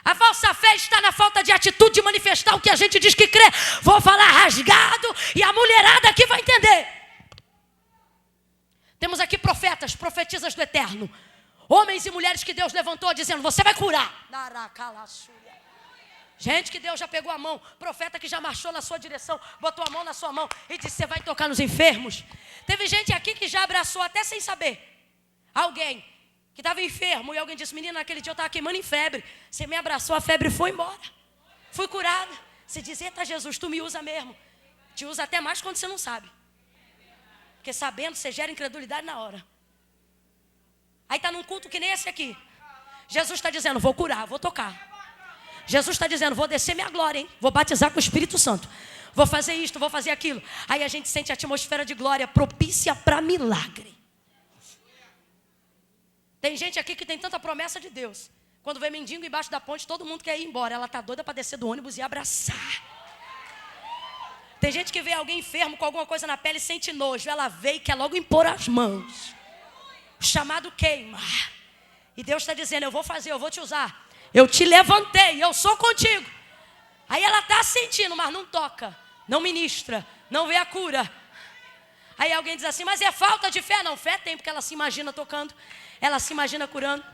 A falsa fé está na falta de atitude de manifestar o que a gente diz que crê. Vou falar rasgado e a mulherada aqui vai entender. Temos aqui profetas, profetisas do eterno. Homens e mulheres que Deus levantou dizendo, você vai curar. Gente que Deus já pegou a mão, profeta que já marchou na sua direção, botou a mão na sua mão e disse, você vai tocar nos enfermos. Teve gente aqui que já abraçou até sem saber. Alguém que estava enfermo e alguém disse, menina, naquele dia eu estava queimando em febre. Você me abraçou, a febre foi embora. Fui curada. Você diz, eita Jesus, tu me usa mesmo. Te usa até mais quando você não sabe. Porque sabendo, você gera incredulidade na hora. Aí está num culto que nem esse aqui. Jesus está dizendo, vou curar, vou tocar. Jesus está dizendo, vou descer minha glória, hein? Vou batizar com o Espírito Santo. Vou fazer isto, vou fazer aquilo. Aí a gente sente a atmosfera de glória propícia para milagre. Tem gente aqui que tem tanta promessa de Deus. Quando vê mendigo embaixo da ponte, todo mundo quer ir embora. Ela está doida para descer do ônibus e abraçar. Tem gente que vê alguém enfermo com alguma coisa na pele e sente nojo. Ela vê e quer logo impor as mãos. O chamado queima. E Deus está dizendo, eu vou fazer, eu vou te usar. Eu te levantei, eu sou contigo. Aí ela está sentindo, mas não toca, não ministra, não vê a cura. Aí alguém diz assim, mas é falta de fé. Não, fé tem, porque ela se imagina tocando, ela se imagina curando.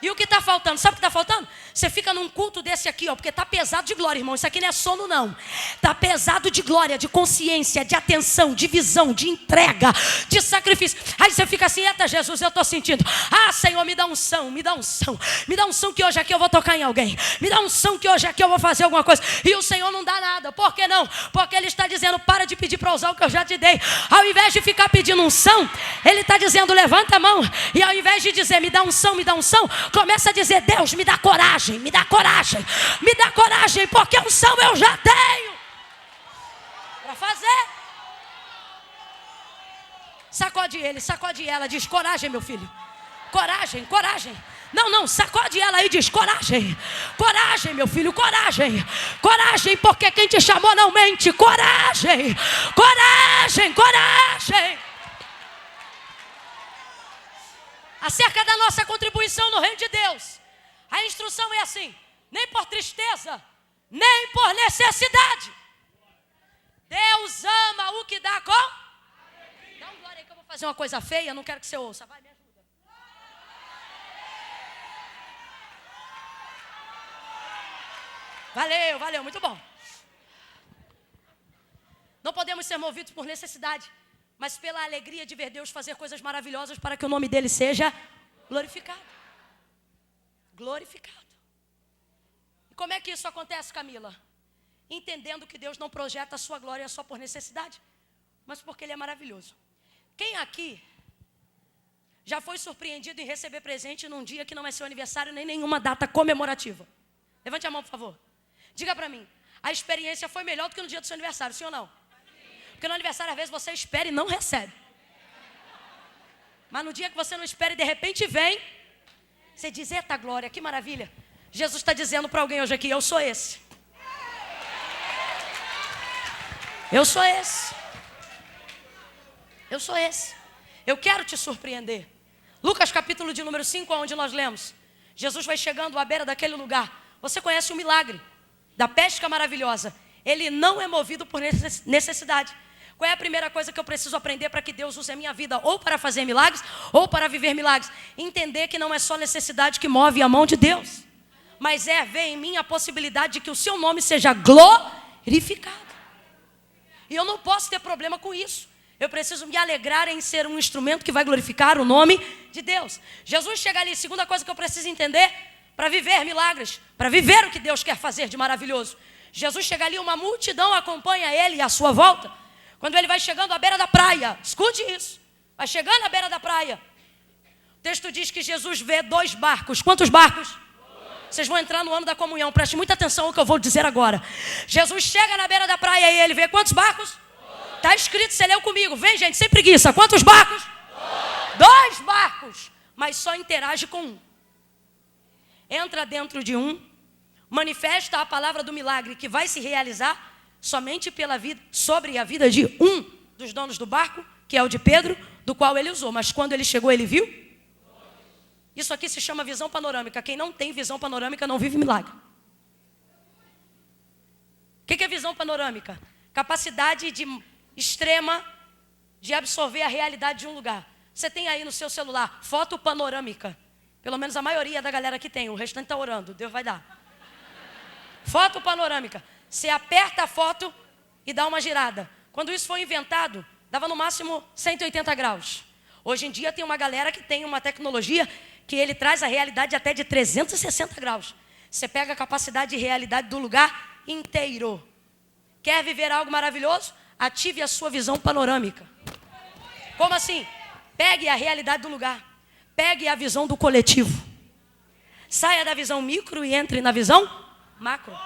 E o que está faltando? Sabe o que está faltando? Você fica num culto desse aqui, ó, porque está pesado de glória, irmão. Isso aqui não é sono, não. Está pesado de glória, de consciência, de atenção, de visão, de entrega, de sacrifício. Aí você fica assim, eita Jesus, eu estou sentindo. Ah, Senhor, me dá unção, me dá unção. Me dá unção que hoje aqui eu vou tocar em alguém. Me dá unção que hoje aqui eu vou fazer alguma coisa. E o Senhor não dá nada. Por que não? Porque Ele está dizendo, para de pedir para usar o que eu já te dei. Ao invés de ficar pedindo unção, Ele está dizendo, levanta a mão. E ao invés de dizer, me dá unção, começa a dizer, Deus, me dá coragem, me dá coragem, me dá coragem, porque unção eu já tenho para fazer. Sacode ele, sacode ela, diz, coragem, meu filho, coragem, coragem. Não, sacode ela e diz, coragem, coragem, meu filho, coragem, coragem, porque quem te chamou não mente, coragem, coragem, coragem. Acerca da nossa contribuição no reino de Deus, a instrução é assim, nem por tristeza, nem por necessidade. Deus ama o que dá com... Dá um glória aí que eu vou fazer uma coisa feia, não quero que você ouça. Vai, me ajuda. Valeu, muito bom. Não podemos ser movidos por necessidade, mas pela alegria de ver Deus fazer coisas maravilhosas para que o nome dele seja glorificado. Glorificado. E como é que isso acontece, Camila? Entendendo que Deus não projeta a sua glória só por necessidade, mas porque Ele é maravilhoso. Quem aqui já foi surpreendido em receber presente num dia que não é seu aniversário nem nenhuma data comemorativa? Levante a mão, por favor. Diga para mim, a experiência foi melhor do que no dia do seu aniversário, sim ou não? Porque no aniversário, às vezes, você espera e não recebe. Mas no dia que você não espera e de repente vem, você diz, eita glória, que maravilha. Jesus está dizendo para alguém hoje aqui, eu sou esse. Eu sou esse. Eu sou esse. Eu quero te surpreender. Lucas capítulo de número 5, onde nós lemos. Jesus vai chegando à beira daquele lugar. Você conhece o milagre da pesca maravilhosa. Ele não é movido por necessidade. Qual é a primeira coisa que eu preciso aprender para que Deus use a minha vida? Ou para fazer milagres, ou para viver milagres. Entender que não é só necessidade que move a mão de Deus, mas ver em mim a possibilidade de que o seu nome seja glorificado. E eu não posso ter problema com isso. Eu preciso me alegrar em ser um instrumento que vai glorificar o nome de Deus. Jesus chega ali, segunda coisa que eu preciso entender, para viver milagres, para viver o que Deus quer fazer de maravilhoso. Jesus chega ali, uma multidão acompanha ele à sua volta. Quando ele vai chegando à beira da praia, escute isso, vai chegando à beira da praia. O texto diz que Jesus vê 2 barcos. Quantos barcos? Vocês vão entrar no ano da comunhão, preste muita atenção ao que eu vou dizer agora. Jesus chega na beira da praia e ele vê quantos barcos? Está escrito, você leu comigo. Vem, gente, sem preguiça. Quantos barcos? 2 barcos. Mas só interage com um. Entra dentro de um, manifesta a palavra do milagre que vai se realizar somente pela vida, sobre a vida de um dos donos do barco, que é o de Pedro, do qual ele usou. Mas quando ele chegou, ele viu? Isso aqui se chama visão panorâmica. Quem não tem visão panorâmica não vive milagre. O que é visão panorâmica? Capacidade extrema de absorver a realidade de um lugar. Você tem aí no seu celular foto panorâmica. Pelo menos a maioria da galera que tem. O restante está orando. Deus vai dar. Foto panorâmica. Você aperta a foto e dá uma girada. Quando isso foi inventado, dava no máximo 180 graus. Hoje em dia tem uma galera que tem uma tecnologia que ele traz a realidade até de 360 graus. Você pega a capacidade de realidade do lugar inteiro. Quer viver algo maravilhoso? Ative a sua visão panorâmica. Como assim? Pegue a realidade do lugar. Pegue a visão do coletivo. Saia da visão micro e entre na visão macro.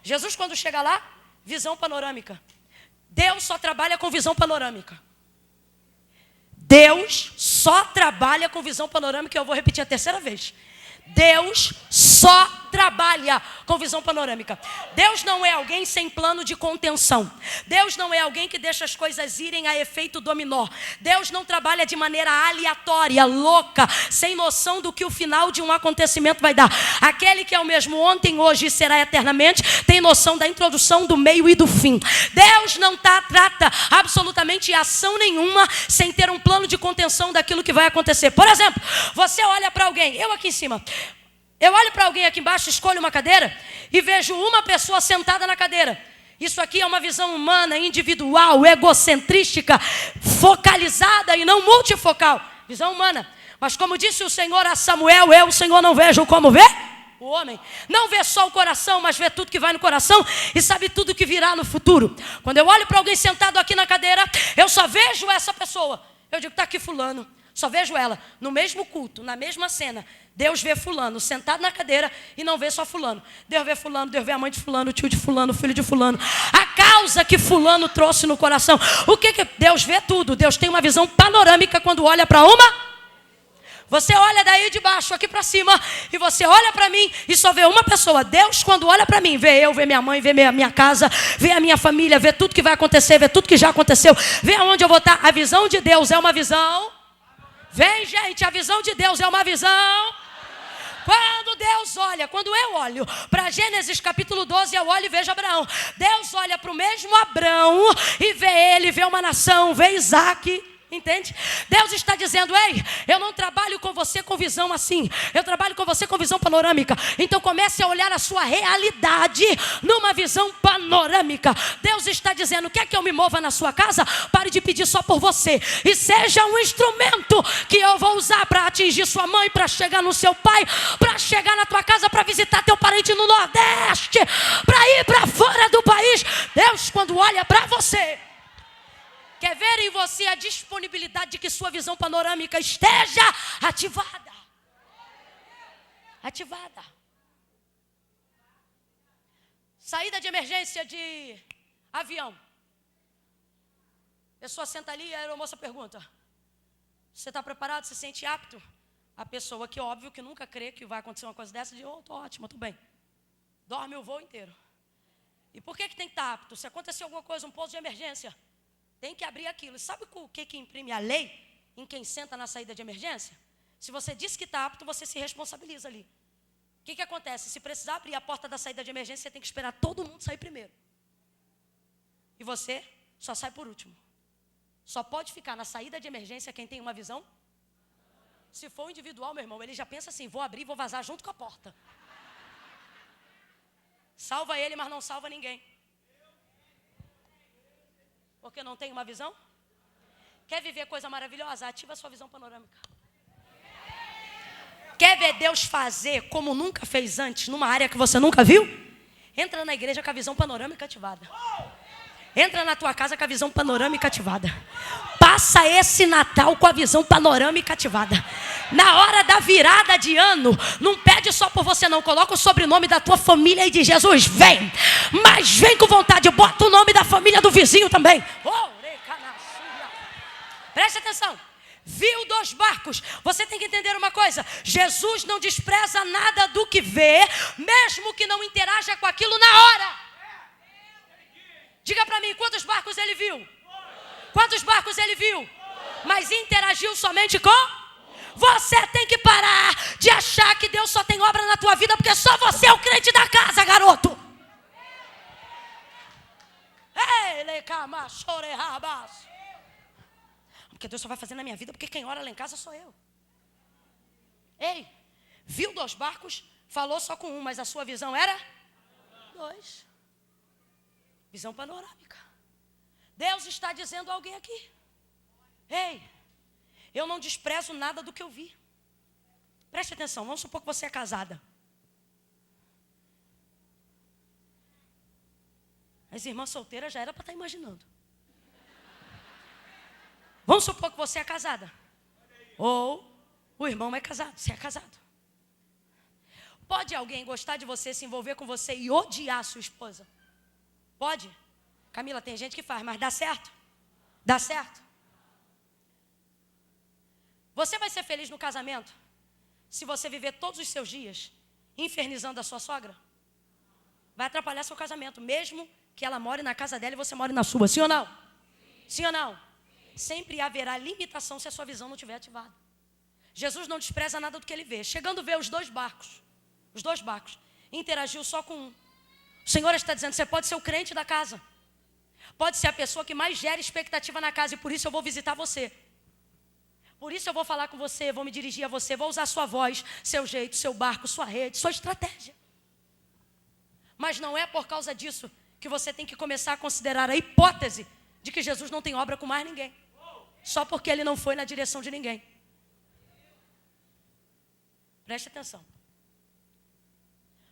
Jesus, quando chega lá, visão panorâmica. Deus só trabalha com visão panorâmica. Deus só trabalha com visão panorâmica. Eu vou repetir a 3ª vez. Deus só trabalha com visão panorâmica. Deus não é alguém sem plano de contenção. Deus não é alguém que deixa as coisas irem a efeito dominó. Deus não trabalha de maneira aleatória, louca, sem noção do que o final de um acontecimento vai dar. Aquele que é o mesmo ontem, hoje e será eternamente, tem noção da introdução, do meio e do fim. Deus não trata absolutamente ação nenhuma sem ter um plano de contenção daquilo que vai acontecer. Por exemplo, você olha para alguém, eu aqui em cima, eu olho para alguém aqui embaixo, escolho uma cadeira e vejo uma pessoa sentada na cadeira. Isso aqui é uma visão humana, individual, egocentrística, focalizada e não multifocal. Visão humana. Mas como disse o Senhor a Samuel, eu, o Senhor, não vejo como vê o homem. Não vê só o coração, mas vê tudo que vai no coração e sabe tudo que virá no futuro. Quando eu olho para alguém sentado aqui na cadeira, eu só vejo essa pessoa. Eu digo, está aqui fulano. Só vejo ela no mesmo culto, na mesma cena. Deus vê fulano sentado na cadeira e não vê só fulano. Deus vê fulano, Deus vê a mãe de fulano, o tio de fulano, o filho de fulano. A causa que fulano trouxe no coração. O que Deus vê tudo. Deus tem uma visão panorâmica quando olha para uma. Você olha daí de baixo aqui para cima e você olha para mim e só vê uma pessoa. Deus, quando olha para mim, vê eu, vê minha mãe, vê minha casa, vê a minha família, vê tudo que vai acontecer, vê tudo que já aconteceu, vê aonde eu vou estar. A visão de Deus é uma visão. Vem, gente, a visão de Deus é uma visão. Quando Deus olha, quando eu olho para Gênesis capítulo 12, eu olho e vejo Abraão. Deus olha para o mesmo Abraão e vê ele, vê uma nação, vê Isaac. Entende? Deus está dizendo, ei, eu não trabalho com você com visão assim. Eu trabalho com você com visão panorâmica. Então comece a olhar a sua realidade numa visão panorâmica. Deus está dizendo, quer que eu me mova na sua casa? Pare de pedir só por você. E seja um instrumento que eu vou usar para atingir sua mãe, para chegar no seu pai, para chegar na tua casa, para visitar teu parente no Nordeste, para ir para fora do país. Deus, quando olha para você, quer ver em você a disponibilidade de que sua visão panorâmica esteja ativada. Ativada. Saída de emergência de avião. A pessoa senta ali e a aeromoça pergunta, você está preparado? Você se sente apto? A pessoa que, óbvio, que nunca crê que vai acontecer uma coisa dessa, diz, estou ótima, estou bem. Dorme o voo inteiro. E por que tem que estar apto? Se acontecer alguma coisa, um pouso de emergência, tem que abrir aquilo. Sabe o que imprime a lei em quem senta na saída de emergência? Se você disse que está apto, você se responsabiliza ali. O que acontece? Se precisar abrir a porta da saída de emergência, você tem que esperar todo mundo sair primeiro. E você só sai por último. Só pode ficar na saída de emergência quem tem uma visão. Se for individual, meu irmão, ele já pensa assim, vou abrir e vou vazar junto com a porta. Salva ele, mas não salva ninguém. Porque não tem uma visão? Quer viver coisa maravilhosa? Ativa a sua visão panorâmica. Quer ver Deus fazer como nunca fez antes, numa área que você nunca viu? Entra na igreja com a visão panorâmica ativada. Entra na tua casa com a visão panorâmica ativada. Passa esse Natal com a visão panorâmica ativada. Na hora da virada de ano, não pede só por você não. Coloca o sobrenome da tua família e diz, Jesus, vem. Mas vem com vontade, bota o nome da família do vizinho também. Preste atenção. Viu 2 barcos. Você tem que entender uma coisa. Jesus não despreza nada do que vê, mesmo que não interaja com aquilo na hora. Diga para mim, quantos barcos ele viu? Quantos barcos ele viu? Mas interagiu somente com? Você tem que parar de achar que Deus só tem obra na tua vida, porque só você é o crente da casa, garoto. Porque Deus só vai fazer na minha vida, porque quem ora lá em casa sou eu. Ei, viu 2 barcos, falou só com um, mas a sua visão era? 2. Visão panorâmica. Deus está dizendo a alguém aqui. Ei, eu não desprezo nada do que eu vi. Preste atenção, vamos supor que você é casada. As irmãs solteiras já era para estar imaginando. Vamos supor que você é casada. Ou o irmão é casado, você é casado. Pode alguém gostar de você, se envolver com você e odiar a sua esposa? Pode? Camila, tem gente que faz, mas dá certo? Dá certo? Você vai ser feliz no casamento se você viver todos os seus dias infernizando a sua sogra? Vai atrapalhar seu casamento, mesmo que ela more na casa dela e você more na sua. Sim ou não? Sim ou não? Sempre haverá limitação se a sua visão não estiver ativada. Jesus não despreza nada do que ele vê. Chegando a ver os 2 barcos, interagiu só com um. O Senhor está dizendo, você pode ser o crente da casa. Pode ser a pessoa que mais gera expectativa na casa, e por isso eu vou visitar você. Por isso eu vou falar com você, vou me dirigir a você, vou usar sua voz, seu jeito, seu barco, sua rede, sua estratégia. Mas não é por causa disso que você tem que começar a considerar a hipótese de que Jesus não tem obra com mais ninguém. Só porque ele não foi na direção de ninguém. Preste atenção.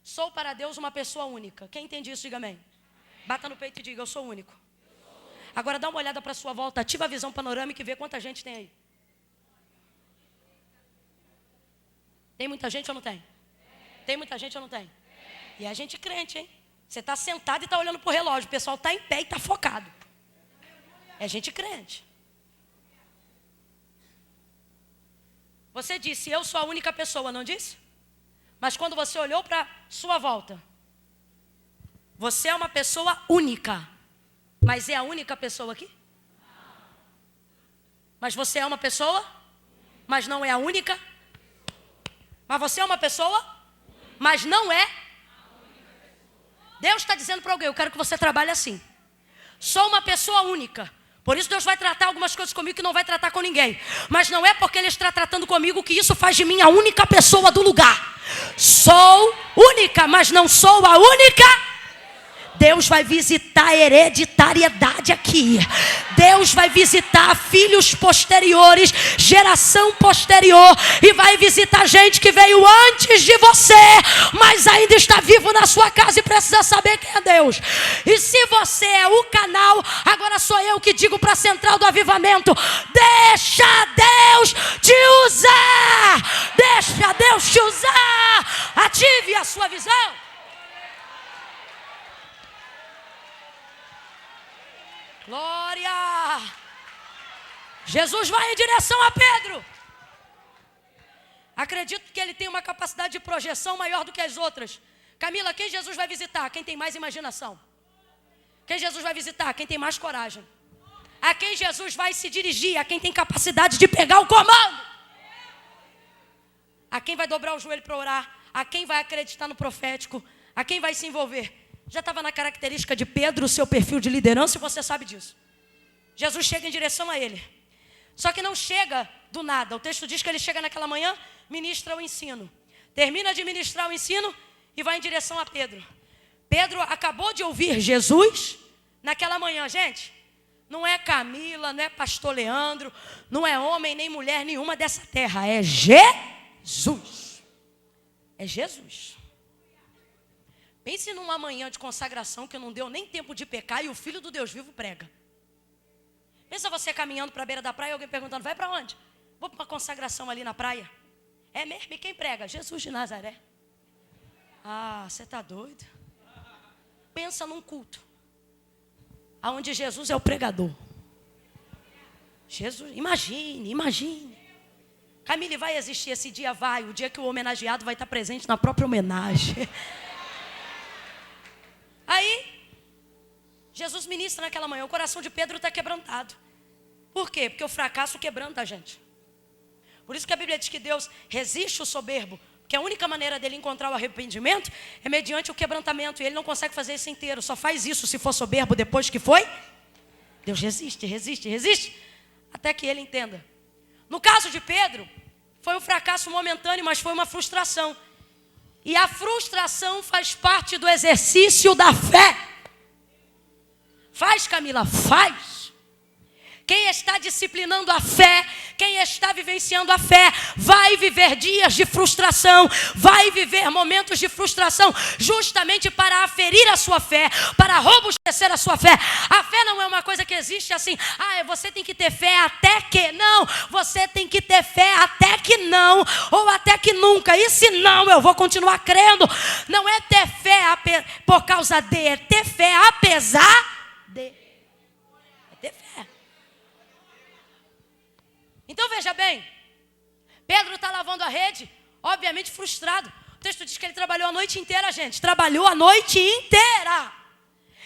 Sou para Deus uma pessoa única. Quem entende isso, diga amém. Bata no peito e diga, eu sou único. Agora dá uma olhada para a sua volta, ativa a visão panorâmica e vê quanta gente tem aí. Tem muita gente ou não tem? Tem muita gente ou não tem? E é gente crente, hein? Você está sentado e está olhando para o relógio. O pessoal está em pé e está focado. É gente crente. Você disse, eu sou a única pessoa, não disse? Mas quando você olhou para sua volta, você é uma pessoa única. Mas é a única pessoa aqui? Mas você é uma pessoa? Mas não é a única? Mas você é uma pessoa? Mas não é? Deus está dizendo para alguém, eu quero que você trabalhe assim. Sou uma pessoa única. Por isso Deus vai tratar algumas coisas comigo que não vai tratar com ninguém. Mas não é porque Ele está tratando comigo que isso faz de mim a única pessoa do lugar. Sou única, mas não sou a única. Deus vai visitar a hereditariedade aqui. Deus vai visitar filhos posteriores, geração posterior. E vai visitar gente que veio antes de você, mas ainda está vivo na sua casa e precisa saber quem é Deus. E se você é o canal, agora sou eu que digo para a Central do Avivamento: deixa Deus te usar. Deixa Deus te usar. Ative a sua visão. Glória! Jesus vai em direção a Pedro. Acredito que ele tem uma capacidade de projeção maior do que as outras. Camila, quem Jesus vai visitar? Quem tem mais imaginação. Quem Jesus vai visitar? Quem tem mais coragem. A quem Jesus vai se dirigir? A quem tem capacidade de pegar o comando. a quem vai dobrar o joelho para orar, a quem vai acreditar no profético, a quem vai se envolver. Já estava na característica de Pedro, o seu perfil de liderança, e você sabe disso. Jesus chega em direção a ele. Só que não chega do nada. O texto diz que ele chega naquela manhã, ministra o ensino. Termina de ministrar o ensino e vai em direção a Pedro. Pedro acabou de ouvir Jesus naquela manhã, gente. Não é Camila, não é pastor Leandro, não é homem nem mulher nenhuma dessa terra. É Jesus. É Jesus. Pense numa manhã de consagração que não deu nem tempo de pecar e o Filho do Deus vivo prega. Pensa você caminhando para a beira da praia e alguém perguntando, vai para onde? Vou para uma consagração ali na praia. É mesmo? E quem prega? Jesus de Nazaré. Ah, você está doido? Pensa num culto onde Jesus é o pregador. Jesus, imagine. Camille, vai existir esse dia? Vai. O dia que o homenageado vai estar presente na própria homenagem. Aí, Jesus ministra naquela manhã. O coração de Pedro está quebrantado. Por quê? Porque o fracasso quebranta a gente. Por isso que a Bíblia diz que Deus resiste o soberbo. Porque a única maneira dele encontrar o arrependimento é mediante o quebrantamento. E ele não consegue fazer isso inteiro. Só faz isso se for soberbo depois que foi. Deus resiste. Até que ele entenda. No caso de Pedro, foi um fracasso momentâneo, mas foi uma frustração. E a frustração faz parte do exercício da fé. Faz, Camila, faz. Quem está disciplinando a fé, quem está vivenciando a fé, vai viver dias de frustração, vai viver momentos de frustração, justamente para aferir a sua fé, para robustecer a sua fé. A fé não é uma coisa que existe assim, você tem que ter fé até que não, você tem que ter fé até que não, ou até que nunca, e se não, eu vou continuar crendo. Não é ter fé por causa de, é ter fé apesar de. É ter fé. Então veja bem, Pedro está lavando a rede, obviamente frustrado. O texto diz que ele trabalhou a noite inteira, gente. Trabalhou a noite inteira.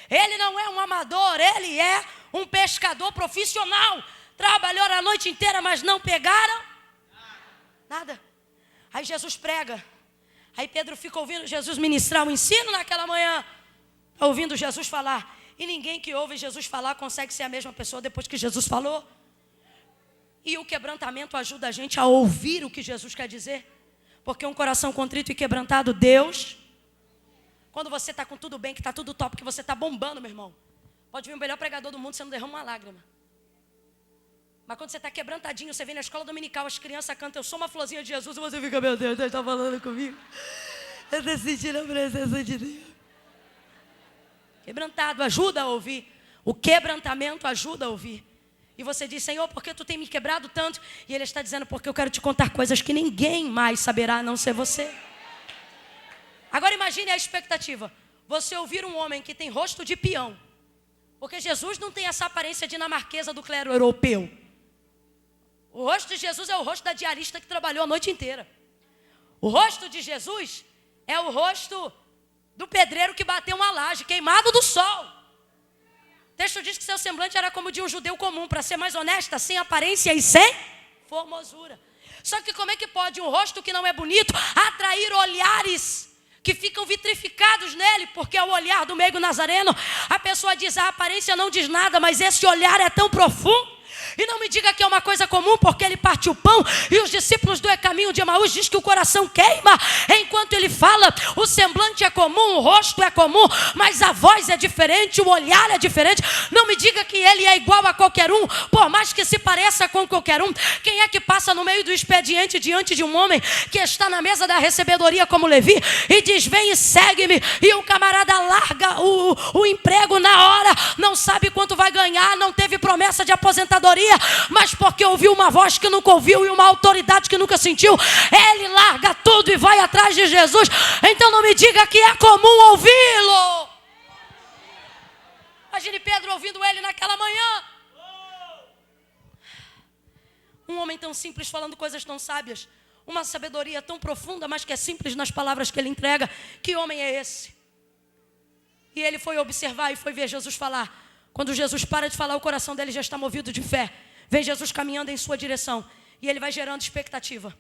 Ele não é um amador, ele é um pescador profissional. Trabalhou a noite inteira, mas não pegaram nada. Aí Jesus prega. Aí Pedro fica ouvindo Jesus ministrar o ensino naquela manhã. Ouvindo Jesus falar. E ninguém que ouve Jesus falar consegue ser a mesma pessoa depois que Jesus falou. E o quebrantamento ajuda a gente a ouvir o que Jesus quer dizer. Porque um coração contrito e quebrantado, Deus... Quando você está com tudo bem, que está tudo top, que você está bombando, meu irmão. Pode vir o melhor pregador do mundo, você não derrama uma lágrima. Mas quando você está quebrantadinho, você vem na escola dominical, as crianças cantam, eu sou uma florzinha de Jesus, e você fica, meu Deus, Deus está falando comigo. Eu estou sentindo a presença de Deus. Quebrantado ajuda a ouvir. O quebrantamento ajuda a ouvir. E você diz, Senhor, por que tu tem me quebrado tanto? E Ele está dizendo, porque eu quero te contar coisas que ninguém mais saberá, a não ser você. Agora imagine a expectativa. Você ouvir um homem que tem rosto de peão. Porque Jesus não tem essa aparência dinamarquesa do clero europeu. O rosto de Jesus é o rosto da diarista que trabalhou a noite inteira. O rosto de Jesus é o rosto do pedreiro que bateu uma laje, queimado do sol. O texto diz que seu semblante era como de um judeu comum, para ser mais honesta, sem aparência e sem formosura. Só que como é que pode um rosto que não é bonito atrair olhares que ficam vitrificados nele, porque é o olhar do meigo nazareno? A pessoa diz, a aparência não diz nada, mas esse olhar é tão profundo. E não me diga que é uma coisa comum, porque ele parte o pão e os discípulos do caminho de Emaús diz que o coração queima enquanto ele fala. O semblante é comum, o rosto é comum, mas a voz é diferente, o olhar é diferente. Não me diga que ele é igual a qualquer um, por mais que se pareça com qualquer um. Quem é que passa no meio do expediente diante de um homem que está na mesa da recebedoria como Levi e diz, vem e segue-me, e o camarada larga o emprego na hora, não sabe quanto vai ganhar, não teve promessa de aposentadoria, mas porque ouviu uma voz que nunca ouviu e uma autoridade que nunca sentiu, ele larga tudo e vai atrás de Jesus. Então não me diga que é comum ouvi-lo. Imagine Pedro ouvindo ele naquela manhã. Um homem tão simples falando coisas tão sábias, uma sabedoria tão profunda, mas que é simples nas palavras que ele entrega. Que homem é esse? E ele foi observar e foi ver Jesus falar. Quando Jesus para de falar, o coração dele já está movido de fé. Vem Jesus caminhando em sua direção. E ele vai gerando expectativa.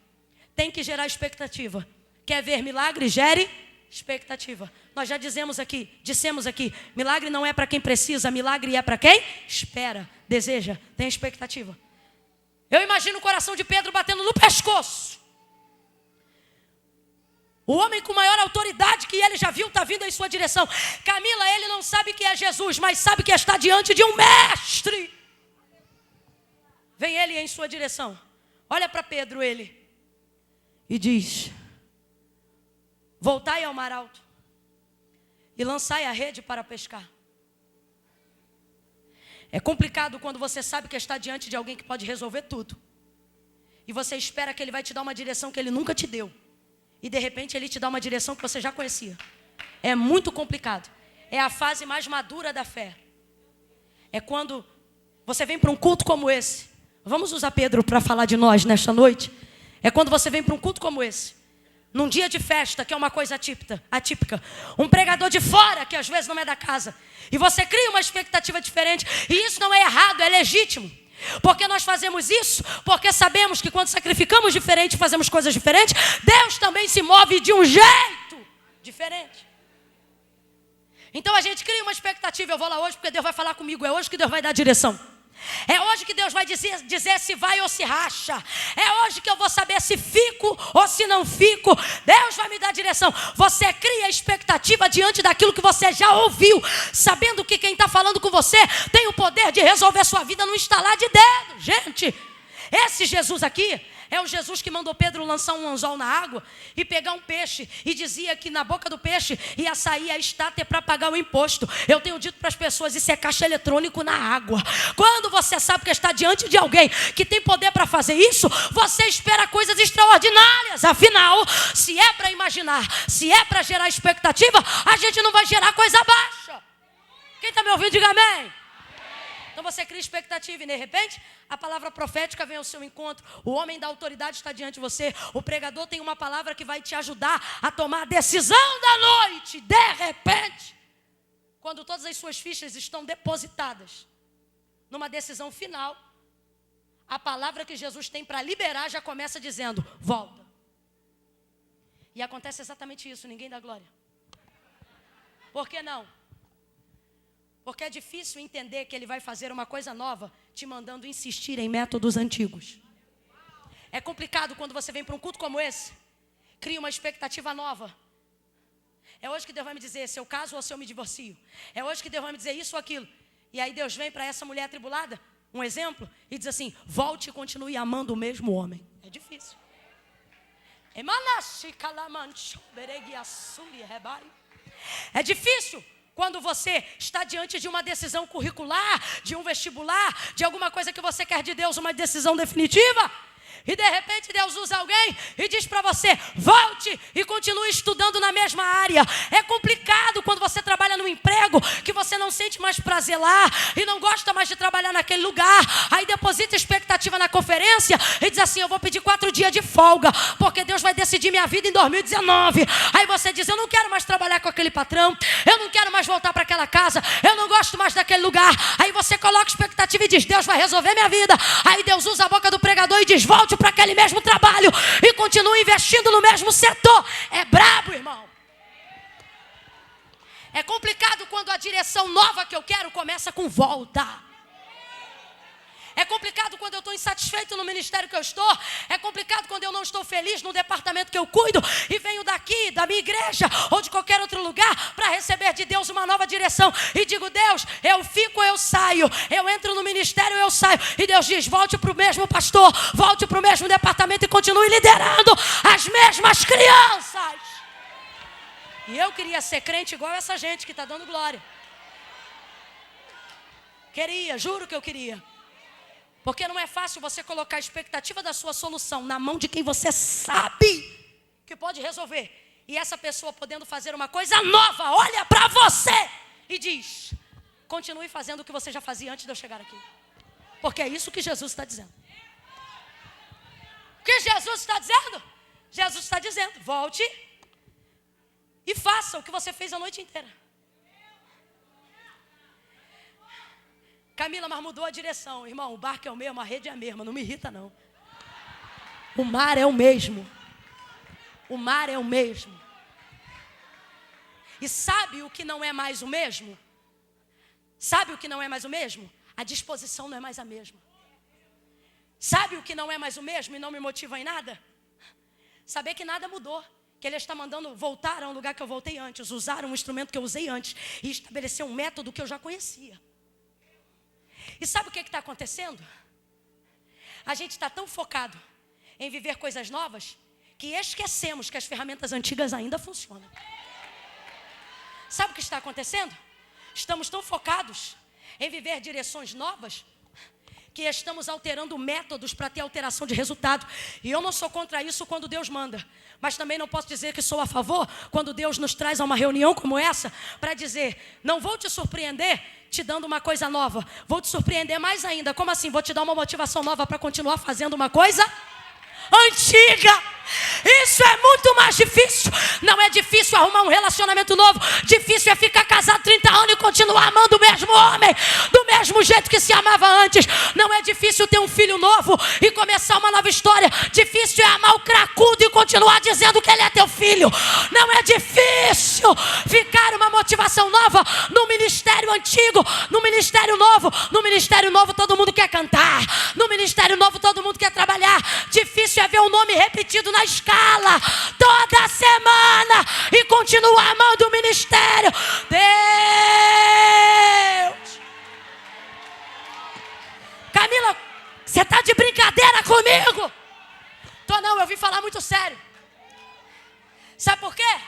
tem que gerar expectativa. Quer ver milagre? Gere expectativa. Nós já dissemos aqui, milagre não é para quem precisa, milagre é para quem espera, deseja, tem expectativa. Eu imagino o coração de Pedro batendo no pescoço. O homem com maior autoridade que ele já viu está vindo em sua direção. Camila, ele não sabe que é Jesus, mas sabe que está diante de um mestre. Vem ele em sua direção. Olha para Pedro ele. E diz: voltai ao mar alto e lançai a rede para pescar. É complicado quando você sabe que está diante de alguém que pode resolver tudo. E você espera que ele vai te dar uma direção que ele nunca te deu. E de repente ele te dá uma direção que você já conhecia. É muito complicado. É a fase mais madura da fé. É quando você vem para um culto como esse. Vamos usar Pedro para falar de nós nesta noite. É quando você vem para um culto como esse. Num dia de festa, que é uma coisa atípica. Um pregador de fora, que às vezes não é da casa. E você cria uma expectativa diferente. E isso não é errado, é legítimo. Porque nós fazemos isso, porque sabemos que quando sacrificamos diferente, fazemos coisas diferentes, Deus também se move de um jeito diferente. Então a gente cria uma expectativa, eu vou lá hoje porque Deus vai falar comigo, é hoje que Deus vai dar direção. É hoje que Deus vai dizer se vai ou se racha. É hoje que eu vou saber se fico ou se não fico. Deus vai me dar direção. Você cria expectativa diante daquilo que você já ouviu, sabendo que quem está falando com você tem o poder de resolver sua vida num estalar de dedo. Gente, esse Jesus aqui é o Jesus que mandou Pedro lançar um anzol na água e pegar um peixe. E dizia que na boca do peixe ia sair a estátua para pagar o imposto. Eu tenho dito para as pessoas, isso é caixa eletrônico na água. Quando você sabe que está diante de alguém que tem poder para fazer isso, você espera coisas extraordinárias. Afinal, se é para imaginar, se é para gerar expectativa, a gente não vai gerar coisa baixa. Quem está me ouvindo, diga amém. Então você cria expectativa e de repente a palavra profética vem ao seu encontro. O homem da autoridade está diante de você. O pregador tem uma palavra que vai te ajudar a tomar a decisão da noite. De repente, quando todas as suas fichas estão depositadas numa decisão final, a palavra que Jesus tem para liberar já começa dizendo: volta. E acontece exatamente isso, ninguém dá glória. Por que não? Porque é difícil entender que ele vai fazer uma coisa nova, te mandando insistir em métodos antigos. É complicado quando você vem para um culto como esse, cria uma expectativa nova. É hoje que Deus vai me dizer se eu caso ou se eu me divorcio. É hoje que Deus vai me dizer isso ou aquilo. E aí Deus vem para essa mulher atribulada, um exemplo, e diz assim: volte e continue amando o mesmo homem. É difícil. É difícil quando você está diante de uma decisão curricular, de um vestibular, de alguma coisa que você quer de Deus, uma decisão definitiva. E de repente Deus usa alguém e diz para você: volte e continue estudando na mesma área. É complicado quando você trabalha num emprego que você não sente mais prazer lá e não gosta mais de trabalhar naquele lugar. Aí deposita expectativa na conferência e diz assim: eu vou pedir 4 dias de folga, porque Deus vai decidir minha vida em 2019. Aí você diz: eu não quero mais trabalhar com aquele patrão, eu não quero mais voltar para aquela casa, eu não gosto mais daquele lugar. Aí você coloca expectativa e diz: Deus vai resolver minha vida. Aí Deus usa a boca do pregador e diz: volte para aquele mesmo trabalho e continue investindo no mesmo setor. É brabo, irmão. É complicado quando a direção nova que eu quero começa com volta. É complicado quando eu estou insatisfeito no ministério que eu estou. É complicado quando eu não estou feliz no departamento que eu cuido e venho daqui, da minha igreja ou de qualquer outro lugar para receber de Deus uma nova direção. E digo: Deus, eu fico ou eu saio? Eu entro no ministério ou eu saio? E Deus diz: volte para o mesmo pastor, volte para o mesmo departamento e continue liderando as mesmas crianças. E eu queria ser crente igual essa gente que está dando glória. Queria, juro que eu queria. Porque não é fácil você colocar a expectativa da sua solução na mão de quem você sabe que pode resolver. E essa pessoa podendo fazer uma coisa nova, olha para você e diz: continue fazendo o que você já fazia antes de eu chegar aqui. Porque é isso que Jesus está dizendo. O que Jesus está dizendo? Jesus está dizendo: volte e faça o que você fez a noite inteira. Camila, mas mudou a direção. Irmão, o barco é o mesmo, a rede é a mesma, não me irrita não. O mar é o mesmo. o mar é o mesmo. E sabe o que não é mais o mesmo? Sabe o que não é mais o mesmo? A disposição não é mais a mesma. Sabe o que não é mais o mesmo e não me motiva em nada? Saber que nada mudou. Que Ele está mandando voltar a um lugar que eu voltei antes, usar um instrumento que eu usei antes e estabelecer um método que eu já conhecia. E sabe o que está acontecendo? A gente está tão focado em viver coisas novas que esquecemos que as ferramentas antigas ainda funcionam. Sabe o que está acontecendo? Estamos tão focados em viver direções novas que estamos alterando métodos para ter alteração de resultado. E eu não sou contra isso quando Deus manda. Mas também não posso dizer que sou a favor quando Deus nos traz a uma reunião como essa para dizer, não vou te surpreender te dando uma coisa nova. Vou te surpreender mais ainda. Como assim? Vou te dar uma motivação nova para continuar fazendo uma coisa antiga. Isso é muito mais difícil. Não é difícil arrumar um relacionamento novo. Difícil é ficar casado 30 anos e continuar amando o mesmo homem do mesmo jeito que se amava antes. Não é difícil ter um filho novo e começar uma nova história. Difícil é amar o cracudo e continuar dizendo que ele é teu filho. Não é difícil ficar uma motivação nova no ministério antigo, no ministério novo. No ministério novo todo mundo quer cantar. No ministério novo todo mundo quer trabalhar. Difícil é ver o nome repetido na escala toda semana e continuar amando o ministério. Deus! Camila, você está de brincadeira comigo? Tô não, eu vim falar muito sério. Sabe por quê?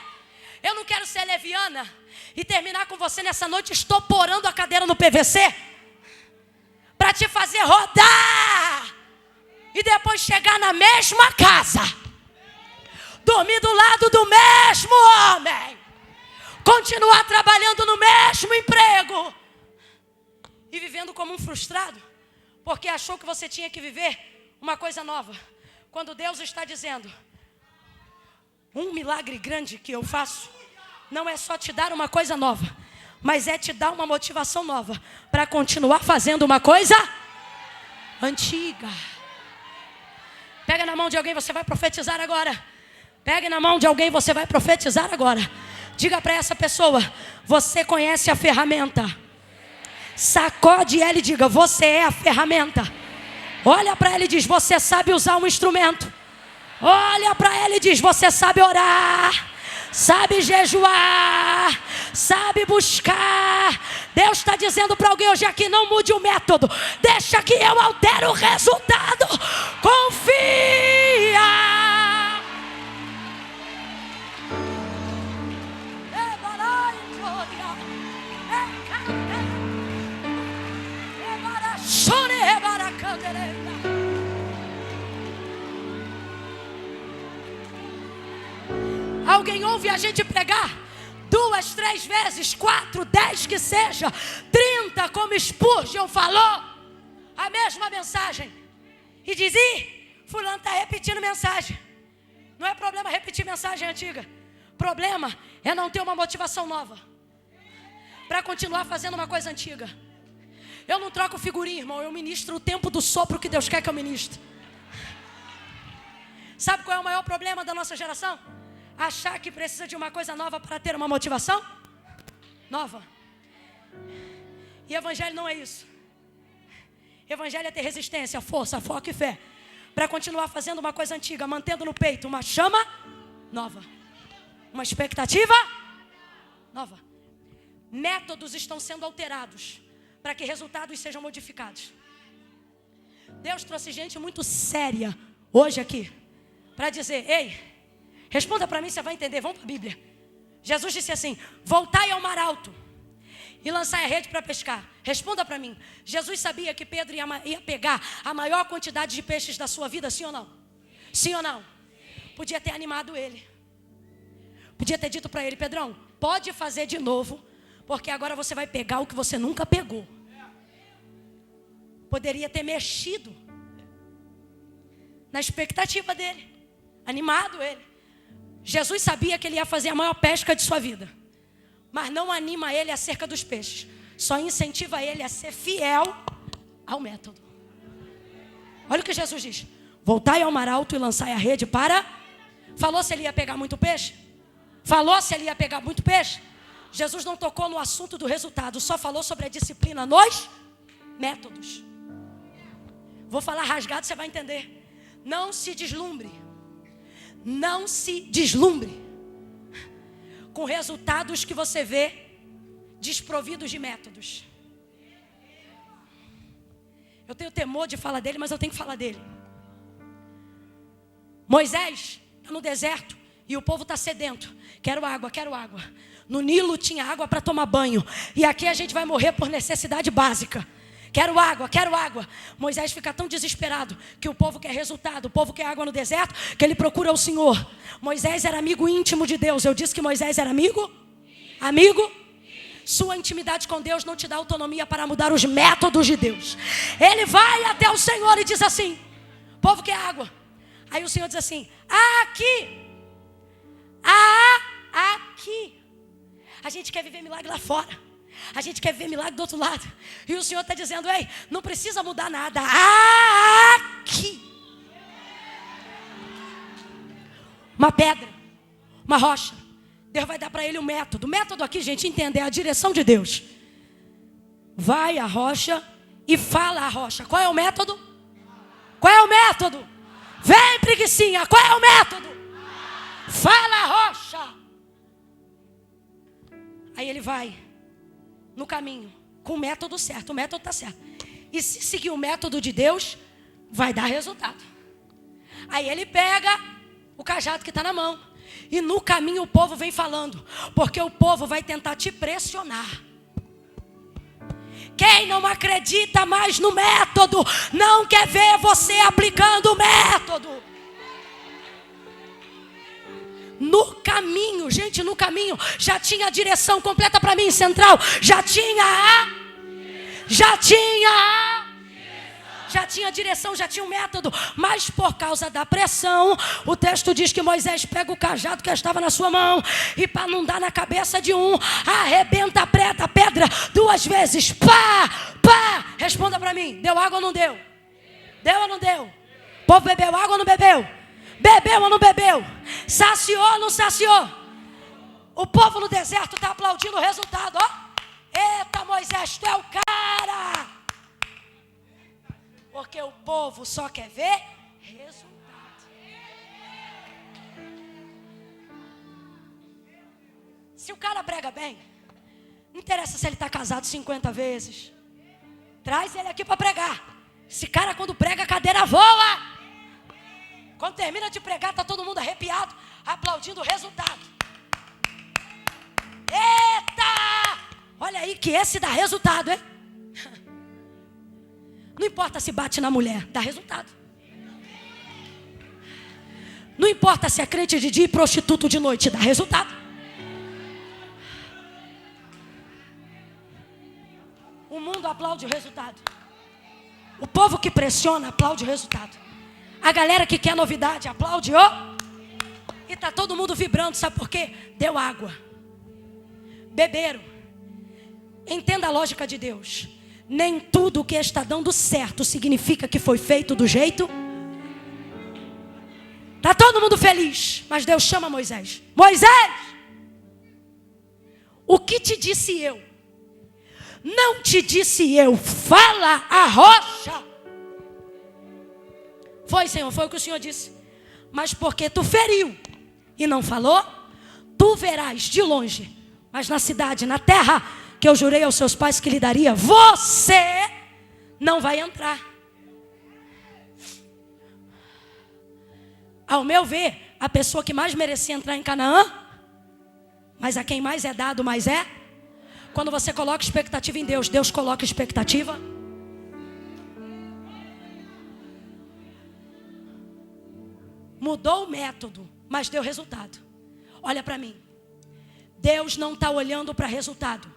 Eu não quero ser leviana e terminar com você nessa noite estoporando a cadeira no PVC para te fazer rodar e depois chegar na mesma casa, dormir do lado do mesmo homem, continuar trabalhando no mesmo emprego e vivendo como um frustrado, porque achou que você tinha que viver uma coisa nova. Quando Deus está dizendo, um milagre grande que eu faço, não é só te dar uma coisa nova, mas é te dar uma motivação nova para continuar fazendo uma coisa antiga. Pega na mão de alguém, você vai profetizar agora. Pegue na mão de alguém, você vai profetizar agora. Diga para essa pessoa, você conhece a ferramenta. Sacode ela e diga, você é a ferramenta. Olha para ela e diz, você sabe usar um instrumento. Olha para ela e diz, você sabe orar, sabe jejuar, sabe buscar. Deus está dizendo para alguém hoje aqui, não mude o método. Deixa que eu altere o resultado. Confia. Alguém ouve a gente pregar 2, 3 vezes, 4, 10 que seja, 30 como Spurgeon falou, a mesma mensagem e diz, fulano está repetindo mensagem. Não é problema repetir mensagem antiga. Problema é não ter uma motivação nova para continuar fazendo uma coisa antiga. Eu não troco figurinha, irmão. Eu ministro o tempo do sopro que Deus quer que eu ministre. Sabe qual é o maior problema da nossa geração? Achar que precisa de uma coisa nova para ter uma motivação nova. E evangelho não é isso. Evangelho é ter resistência, força, foco e fé para continuar fazendo uma coisa antiga, mantendo no peito uma chama nova, uma expectativa nova. Métodos estão sendo alterados para que resultados sejam modificados. Deus trouxe gente muito séria hoje aqui para dizer, ei, responda para mim, você vai entender, vamos para a Bíblia. Jesus disse assim, voltai ao mar alto e lançai a rede para pescar. Responda para mim, Jesus sabia que Pedro ia pegar a maior quantidade de peixes da sua vida, sim ou não? Sim ou não? Podia ter animado ele. Podia ter dito para ele, Pedrão, pode fazer de novo, porque agora você vai pegar o que você nunca pegou. Poderia ter mexido na expectativa dele, animado ele. Jesus sabia que ele ia fazer a maior pesca de sua vida, mas não anima ele acerca dos peixes, só incentiva ele a ser fiel ao método. Olha o que Jesus diz, voltai ao mar alto e lançai a rede para Falou se ele ia pegar muito peixe? Falou se ele ia pegar muito peixe? Jesus não tocou no assunto do resultado, só falou sobre a disciplina nos métodos. Vou falar rasgado, você vai entender. Não se deslumbre. Não se deslumbre com resultados que você vê desprovidos de métodos. Eu tenho temor de falar dele, mas eu tenho que falar dele. Moisés está no deserto e o povo está sedento. Quero água, quero água. No Nilo tinha água para tomar banho. E aqui a gente vai morrer por necessidade básica. Quero água, quero água. Moisés fica tão desesperado que o povo quer resultado. O povo quer água no deserto, que ele procura o Senhor. Moisés era amigo íntimo de Deus. Eu disse que Moisés era amigo? Amigo? Sua intimidade com Deus não te dá autonomia para mudar os métodos de Deus. Ele vai até o Senhor e diz assim: o povo quer água. Aí o Senhor diz assim: aqui. Aqui. A gente quer viver milagre lá fora. A gente quer ver milagre do outro lado. E o Senhor está dizendo: ei, não precisa mudar nada. Aqui. Uma pedra, uma rocha. Deus vai dar para ele um método. O método aqui, gente, entende, é a direção de Deus. Vai à rocha e fala à rocha. Qual é o método? Qual é o método? Vem, preguicinha. Qual é o método? Fala à rocha. Aí ele vai no caminho, com o método certo. O método está certo. E se seguir o método de Deus, vai dar resultado. Aí ele pega o cajado que está na mão. E no caminho o povo vem falando. Porque o povo vai tentar te pressionar. Quem não acredita mais no método, não quer ver você aplicando o método. No caminho, gente, no caminho já tinha a direção completa para mim, central. Já tinha direção, já tinha um método. Mas por causa da pressão, o texto diz que Moisés pega o cajado que estava na sua mão e para não dar na cabeça de um, arrebenta a pedra 2 vezes. Pá, pá. Responda para mim, deu água ou não deu? Deu ou não deu? O povo bebeu água ou não bebeu? Bebeu ou não bebeu? Saciou ou não saciou? O povo no deserto está aplaudindo o resultado. Ó. Eita, Moisés, tu é o cara. Porque o povo só quer ver resultado. Se o cara prega bem, não interessa se ele está casado 50 vezes. Traz ele aqui para pregar. Esse cara, quando prega, a cadeira voa. Quando termina de pregar, está todo mundo arrepiado, aplaudindo o resultado. Eita! Olha aí que esse dá resultado, hein? Não importa se bate na mulher, dá resultado. Não importa se é crente de dia e prostituto de noite, dá resultado. O mundo aplaude o resultado. O povo que pressiona aplaude o resultado. A galera que quer novidade aplaude, ó. E tá todo mundo vibrando, sabe por quê? Deu água. Beberam. Entenda a lógica de Deus. Nem tudo que está dando certo significa que foi feito do jeito. Tá todo mundo feliz, mas Deus chama Moisés. Moisés, o que te disse eu? Não te disse eu, fala a rocha. Foi, Senhor, foi o que o Senhor disse. Mas porque tu feriu e não falou, tu verás de longe, mas na cidade, na terra que eu jurei aos seus pais que lhe daria, você não vai entrar. Ao meu ver, a pessoa que mais merecia entrar em Canaã, mas a quem mais é dado, mais é. Quando você coloca expectativa em Deus, Deus coloca expectativa. Mudou o método, mas deu resultado. Olha para mim. Deus não está olhando para resultado.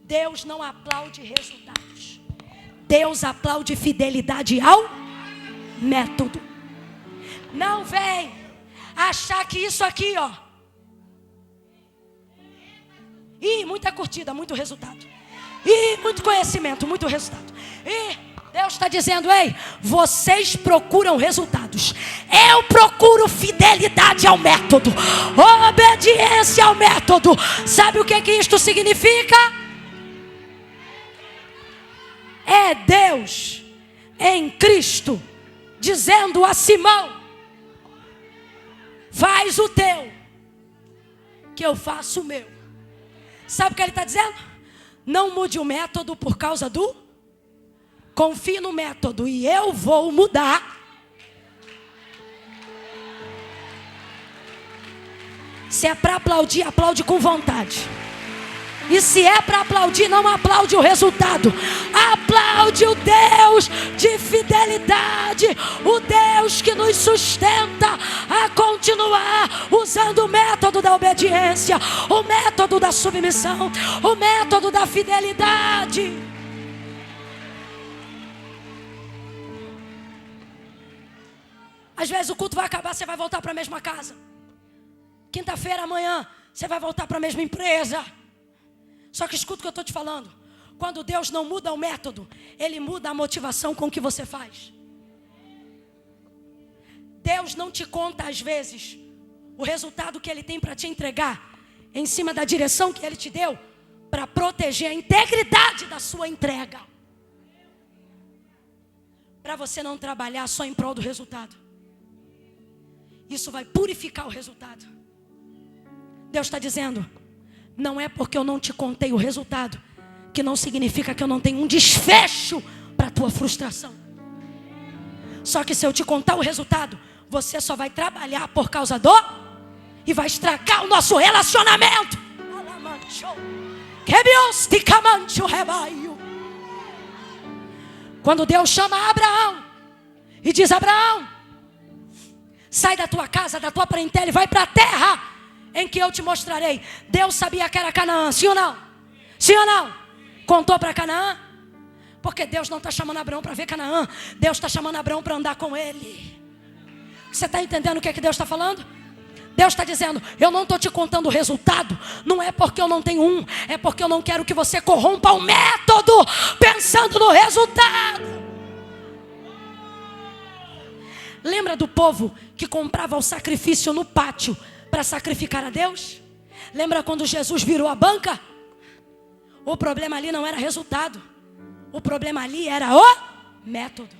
Deus não aplaude resultados. Deus aplaude fidelidade ao método. Não vem achar que isso aqui, ó. Ih, muita curtida, muito resultado. Ih, muito conhecimento, muito resultado. Ih, Deus está dizendo: ei, vocês procuram resultados, eu procuro fidelidade ao método, obediência ao método. Sabe o que isto significa? É Deus em Cristo dizendo a Simão: faz o teu, que eu faço o meu. Sabe o que ele está dizendo? Não mude o método por causa do... Confie no método e eu vou mudar. Se é para aplaudir, aplaude com vontade. E se é para aplaudir, não aplaude o resultado. Aplaude o Deus de fidelidade, o Deus que nos sustenta a continuar usando o método da obediência, o método da submissão, o método da fidelidade. Às vezes o culto vai acabar, você vai voltar para a mesma casa. Quinta-feira, amanhã, você vai voltar para a mesma empresa. Só que escuta o que eu estou te falando. Quando Deus não muda o método, Ele muda a motivação com que você faz. Deus não te conta às vezes o resultado que Ele tem para te entregar em cima da direção que Ele te deu, para proteger a integridade da sua entrega, para você não trabalhar só em prol do resultado. Isso vai purificar o resultado. Deus está dizendo: não é porque eu não te contei o resultado que não significa que eu não tenho um desfecho para a tua frustração. Só que se eu te contar o resultado, você só vai trabalhar por causa do... e vai estragar o nosso relacionamento. Quando Deus chama Abraão e diz: Abraão, sai da tua casa, da tua parentela e vai para a terra em que eu te mostrarei. Deus sabia que era Canaã, sim ou não? Sim ou não? Contou para Canaã? Porque Deus não está chamando Abraão para ver Canaã. Deus está chamando Abraão para andar com ele. Você está entendendo o que Deus está falando? Deus está dizendo: eu não estou te contando o resultado. Não é porque eu não tenho um, é porque eu não quero que você corrompa o método pensando no resultado. Lembra do povo que comprava o sacrifício no pátio para sacrificar a Deus? Lembra quando Jesus virou a banca? O problema ali não era resultado. O problema ali era o método.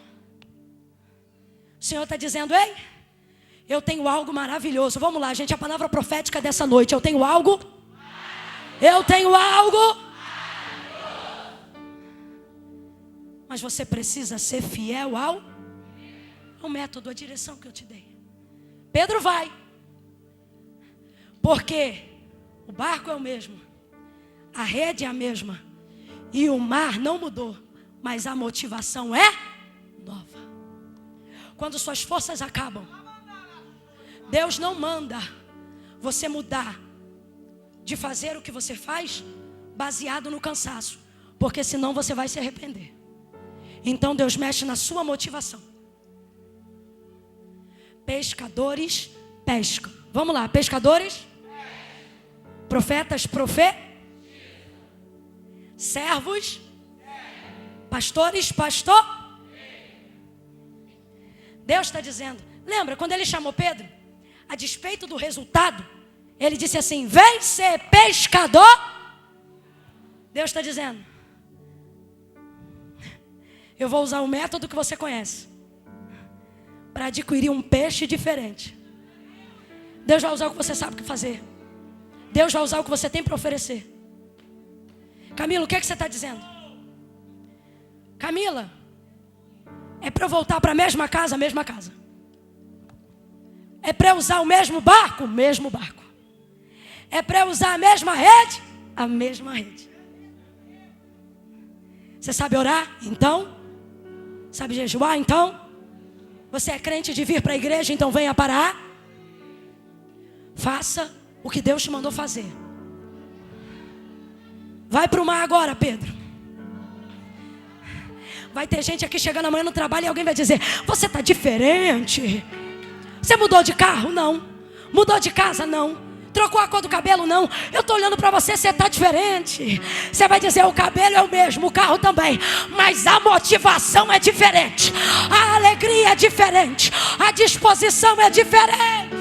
O Senhor está dizendo: ei, eu tenho algo maravilhoso. Vamos lá, gente, a palavra profética dessa noite. Eu tenho algo. Eu tenho algo. Mas você precisa ser fiel ao método, a direção que eu te dei. Pedro vai. Porque o barco é o mesmo, a rede é a mesma, e o mar não mudou, mas a motivação é nova. Quando suas forças acabam, Deus não manda você mudar de fazer o que você faz baseado no cansaço, porque senão você vai se arrepender. Então Deus mexe na sua motivação. Pescadores pescam. Vamos lá, pescadores. Profetas, servos, pastores, pastor. Deus está dizendo. Lembra quando Ele chamou Pedro? A despeito do resultado, Ele disse assim: vem ser pescador. Deus está dizendo: eu vou usar o método que você conhece para adquirir um peixe diferente. Deus vai usar o que você sabe o que fazer. Deus vai usar o que você tem para oferecer. Camila, o que é que você está dizendo? Camila, é para eu voltar para a mesma casa? Mesma casa. É para eu usar o mesmo barco? Mesmo barco. É para eu usar a mesma rede? A mesma rede. Você sabe orar? Então. Sabe jejuar? Então. Você é crente de vir para a igreja? Então venha para faça o que Deus te mandou fazer. Vai para o mar agora, Pedro. Vai ter gente aqui chegando amanhã no trabalho e alguém vai dizer: você está diferente. Você mudou de carro? Não. Mudou de casa? Não. Trocou a cor do cabelo? Não. Eu estou olhando para você, você está diferente. Você vai dizer, o cabelo é o mesmo, o carro também. Mas a motivação é diferente. A alegria é diferente. A disposição é diferente.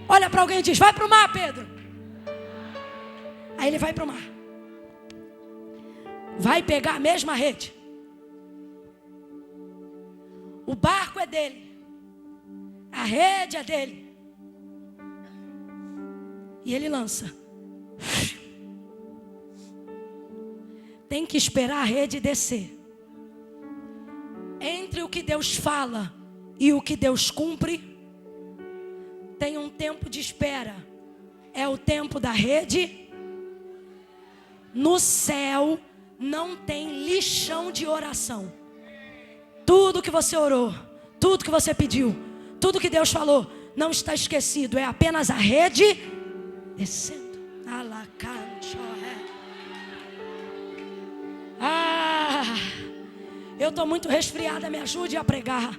Olha para alguém e diz, vai para o mar, Pedro. Aí ele vai para o mar. Vai pegar a mesma rede. O barco é dele. A rede é dele. E ele lança. Tem que esperar a rede descer. Entre o que Deus fala e o que Deus cumpre, tem um tempo de espera. É o tempo da rede. No céu não tem lixão de oração. Tudo que você orou, tudo que você pediu, tudo que Deus falou, não está esquecido. É apenas a rede descendo. Eu estou muito resfriada, me ajude a pregar.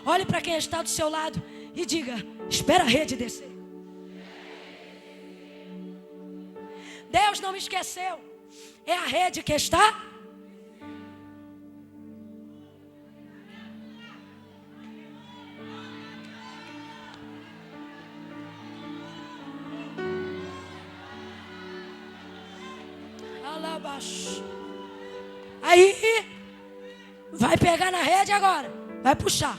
Olhe para quem está do seu lado e diga, espera a rede descer. Deus não me esqueceu. É a rede que está. Aí vai pegar na rede agora. Vai puxar.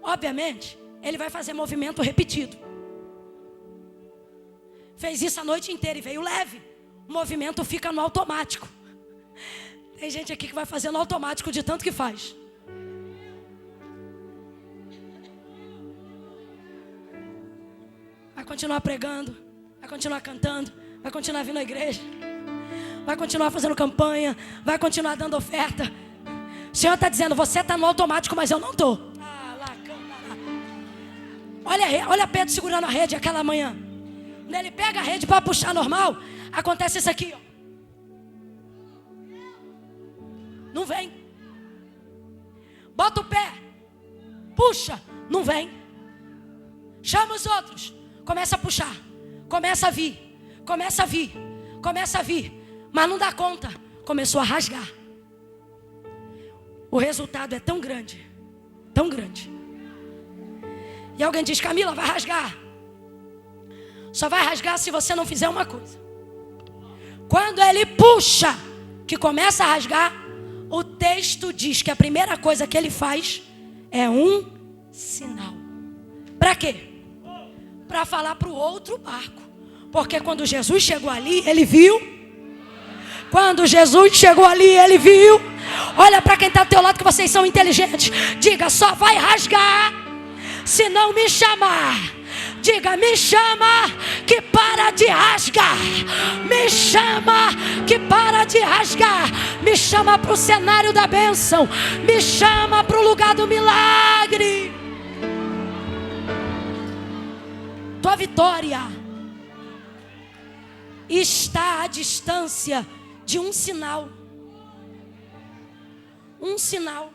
Obviamente, ele vai fazer movimento repetido. Fez isso a noite inteira e veio leve. O movimento fica no automático. Tem gente aqui que vai fazer no automático de tanto que faz. Vai continuar pregando, vai continuar cantando, vai continuar vindo à igreja, vai continuar fazendo campanha, vai continuar dando oferta. O Senhor está dizendo, você está no automático, mas eu não estou. Olha Pedro segurando a rede aquela manhã. Quando ele pega a rede para puxar normal, acontece isso aqui, ó. Não vem. Bota o pé, puxa, não vem. Chama os outros, começa a puxar, começa a vir, começa a vir, começa a vir, mas não dá conta, começou a rasgar. O resultado é tão grande, tão grande. E alguém diz, Camila, vai rasgar. Só vai rasgar se você não fizer uma coisa. Quando ele puxa, que começa a rasgar, o texto diz que a primeira coisa que ele faz é um sinal. Para quê? Para falar para o outro barco. Porque quando Jesus chegou ali, ele viu. Quando Jesus chegou ali, ele viu. Olha para quem está ao teu lado, que vocês são inteligentes. Diga, só vai rasgar se não me chamar. Diga, me chama que para de rasgar. Me chama que para de rasgar. Me chama para o cenário da bênção. Me chama para o lugar do milagre. Tua vitória está à distância de um sinal. Um sinal.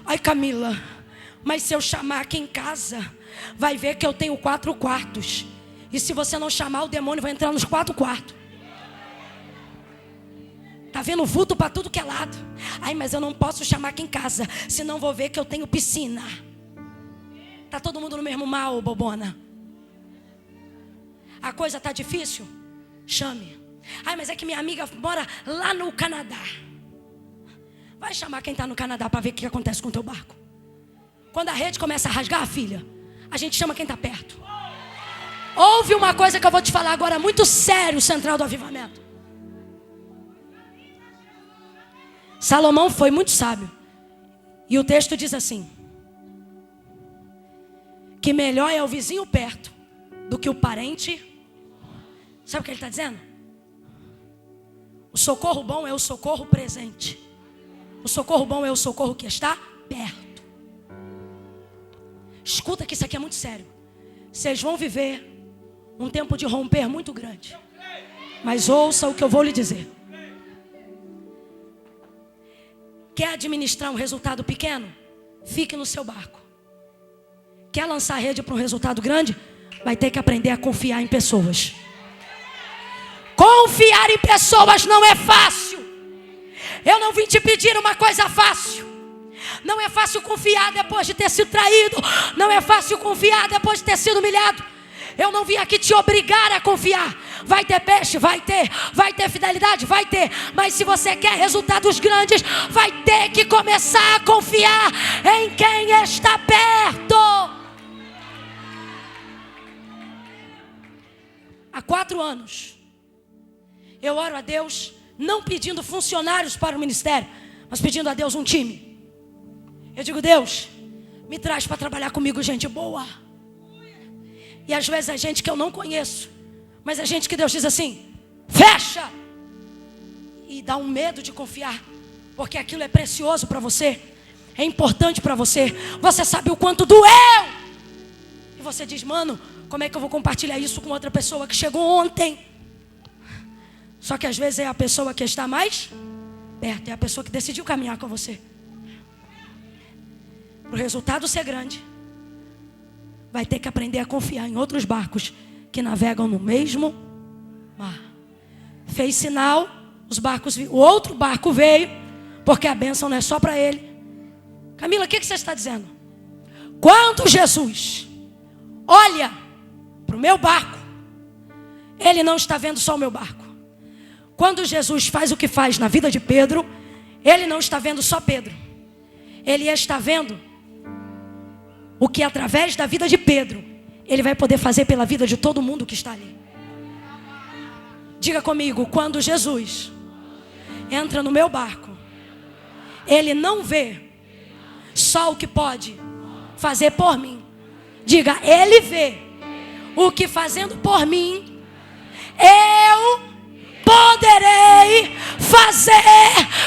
Ai, Camila, mas se eu chamar aqui em casa, vai ver que eu tenho 4 quartos. E se você não chamar, o demônio vai entrar nos 4 quartos. Tá vendo vulto para tudo que é lado. Ai, mas eu não posso chamar aqui em casa, senão vou ver que eu tenho piscina. Tá todo mundo no mesmo mal, bobona. A coisa tá difícil? Chame. Ai, mas é que minha amiga mora lá no Canadá. Vai chamar quem está no Canadá para ver o que acontece com o teu barco. Quando a rede começa a rasgar, filha, a gente chama quem está perto. Ouve uma coisa que eu vou te falar agora, muito sério, Central do Avivamento. Salomão foi muito sábio. E o texto diz assim: que melhor é o vizinho perto do que o parente. Sabe o que ele está dizendo? O socorro bom é o socorro presente. O socorro bom é o socorro que está perto. Escuta que isso aqui é muito sério. Vocês vão viver um tempo de romper muito grande. Mas ouça o que eu vou lhe dizer. Quer administrar um resultado pequeno? Fique no seu barco. Quer lançar a rede para um resultado grande? Vai ter que aprender a confiar em pessoas. Confiar em pessoas não é fácil. Eu não vim te pedir uma coisa fácil. Não é fácil confiar depois de ter sido traído. Não é fácil confiar depois de ter sido humilhado. Eu não vim aqui te obrigar a confiar. Vai ter peixe? Vai ter fidelidade? Vai ter. Mas se você quer resultados grandes, vai ter que começar a confiar em quem está perto. Há 4 anos, eu oro a Deus, não pedindo funcionários para o ministério, mas pedindo a Deus um time. Eu digo: Deus, me traz para trabalhar comigo gente boa. E às vezes é gente que eu não conheço, mas é gente que Deus diz assim: fecha. E dá um medo de confiar, porque aquilo é precioso para você, é importante para você. Você sabe o quanto doeu. E você diz: mano, como é que eu vou compartilhar isso com outra pessoa que chegou ontem? Só que às vezes é a pessoa que está mais perto, é a pessoa que decidiu caminhar com você. Para o resultado ser grande, vai ter que aprender a confiar em outros barcos que navegam no mesmo mar. Fez sinal, o outro barco veio, porque a bênção não é só para ele. Camila, o que você está dizendo? Quando Jesus olha para o meu barco, ele não está vendo só o meu barco. Quando Jesus faz o que faz na vida de Pedro, ele não está vendo só Pedro. Ele está vendo o que através da vida de Pedro ele vai poder fazer pela vida de todo mundo que está ali. Diga comigo: quando Jesus entra no meu barco, ele não vê só o que pode fazer por mim. Diga: ele vê o que fazendo por mim eu poderei fazer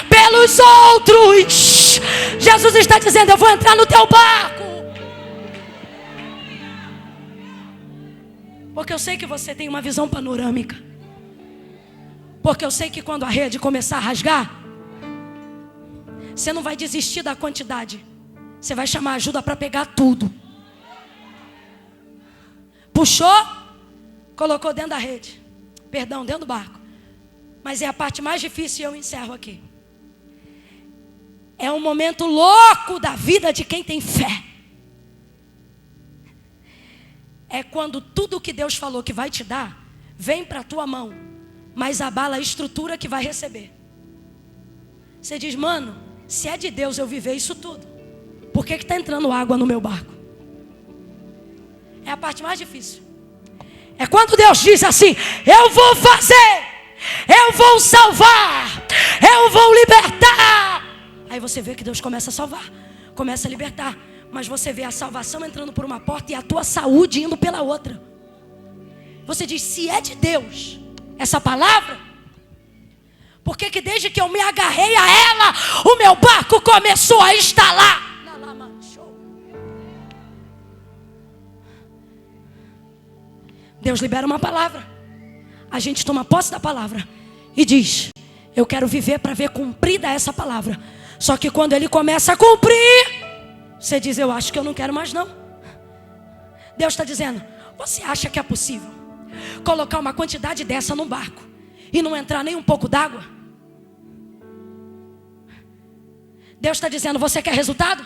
pelos outros. Jesus está dizendo: eu vou entrar no teu barco, porque eu sei que você tem uma visão panorâmica. Porque eu sei que quando a rede começar a rasgar, você não vai desistir da quantidade. Você vai chamar ajuda para pegar tudo. Puxou, colocou dentro da rede. Perdão, dentro do barco. Mas é a parte mais difícil e eu encerro aqui. É um momento louco da vida de quem tem fé. É quando tudo que Deus falou que vai te dar vem para a tua mão, mas abala a estrutura que vai receber. Você diz: mano, se é de Deus eu viver isso tudo, por que está entrando água no meu barco? É a parte mais difícil. É quando Deus diz assim: eu vou fazer, eu vou salvar, eu vou libertar. Aí você vê que Deus começa a salvar, começa a libertar. Mas você vê a salvação entrando por uma porta e a tua saúde indo pela outra. Você diz: se é de Deus essa palavra, por que desde que eu me agarrei a ela, o meu barco começou a estalar? Deus libera uma palavra, a gente toma posse da palavra e diz: eu quero viver para ver cumprida essa palavra. Só que quando ele começa a cumprir, você diz: eu acho que eu não quero mais não. Deus está dizendo: você acha que é possível colocar uma quantidade dessa num barco e não entrar nem um pouco d'água? Deus está dizendo: você quer resultado?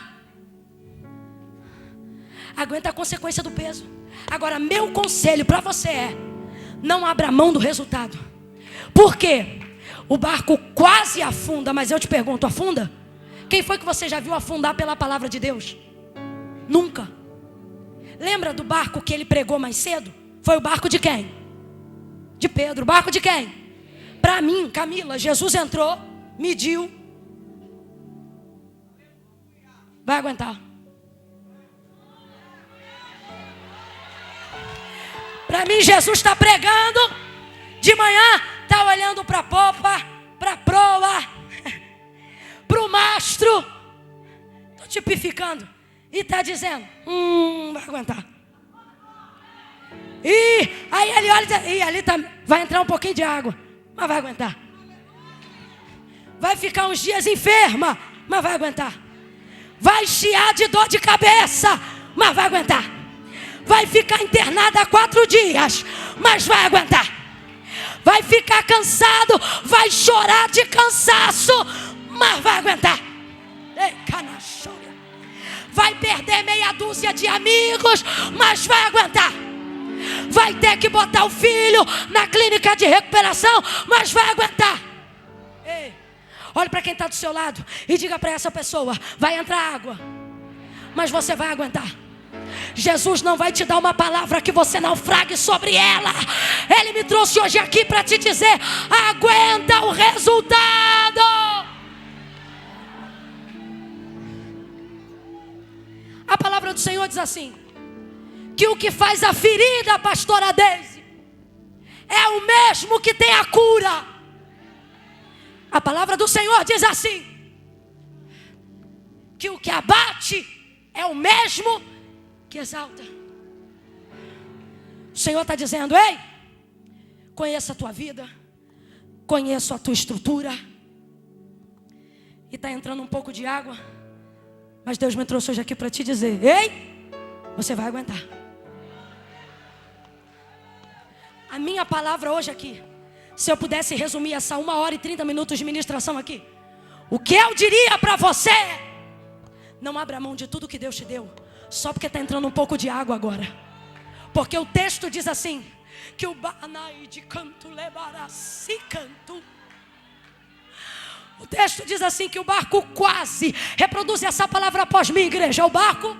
Aguenta a consequência do peso. Agora, meu conselho para você é: não abra mão do resultado. Por quê? O barco quase afunda, mas eu te pergunto: afunda? Quem foi que você já viu afundar pela palavra de Deus? Nunca. Lembra do barco que ele pregou mais cedo? Foi o barco de quem? De Pedro. O barco de quem? Para mim, Camila, Jesus entrou, mediu. Vai aguentar. Para mim, Jesus está pregando. De manhã, está olhando para a popa, para a proa, para o mastro. Estou tipificando. E está dizendo: vai aguentar. E aí ele olha e diz: e ali tá, vai entrar um pouquinho de água, mas vai aguentar. Vai ficar uns dias enferma, mas vai aguentar. Vai chiar de dor de cabeça, mas vai aguentar. vai ficar internada 4 dias, mas vai aguentar. Vai ficar cansado, vai chorar de cansaço, mas vai aguentar. Vai perder meia dúzia de amigos, mas vai aguentar. Vai ter que botar o filho na clínica de recuperação, mas vai aguentar. Ei, olhe para quem está do seu lado e diga para essa pessoa: vai entrar água, mas você vai aguentar. Jesus não vai te dar uma palavra que você naufrague sobre ela. Ele me trouxe hoje aqui para te dizer: aguenta o resultado. A palavra do Senhor diz assim: que o que faz a ferida, pastora Deise, é o mesmo que tem a cura. A palavra do Senhor diz assim: que o que abate é o mesmo que exalta. O Senhor está dizendo: ei, conheça a tua vida, conheço a tua estrutura. E está entrando um pouco de água, mas Deus me trouxe hoje aqui para te dizer: ei, você vai aguentar. A minha palavra hoje aqui, se eu pudesse resumir essa 1 hora e 30 minutos de ministração aqui, o que eu diria para você: não abra mão de tudo que Deus te deu, só porque está entrando um pouco de água agora. Porque o texto diz assim: que o banai de canto lebarasi canto. O texto diz assim: que o barco quase, reproduz essa palavra após mim, igreja. O barco.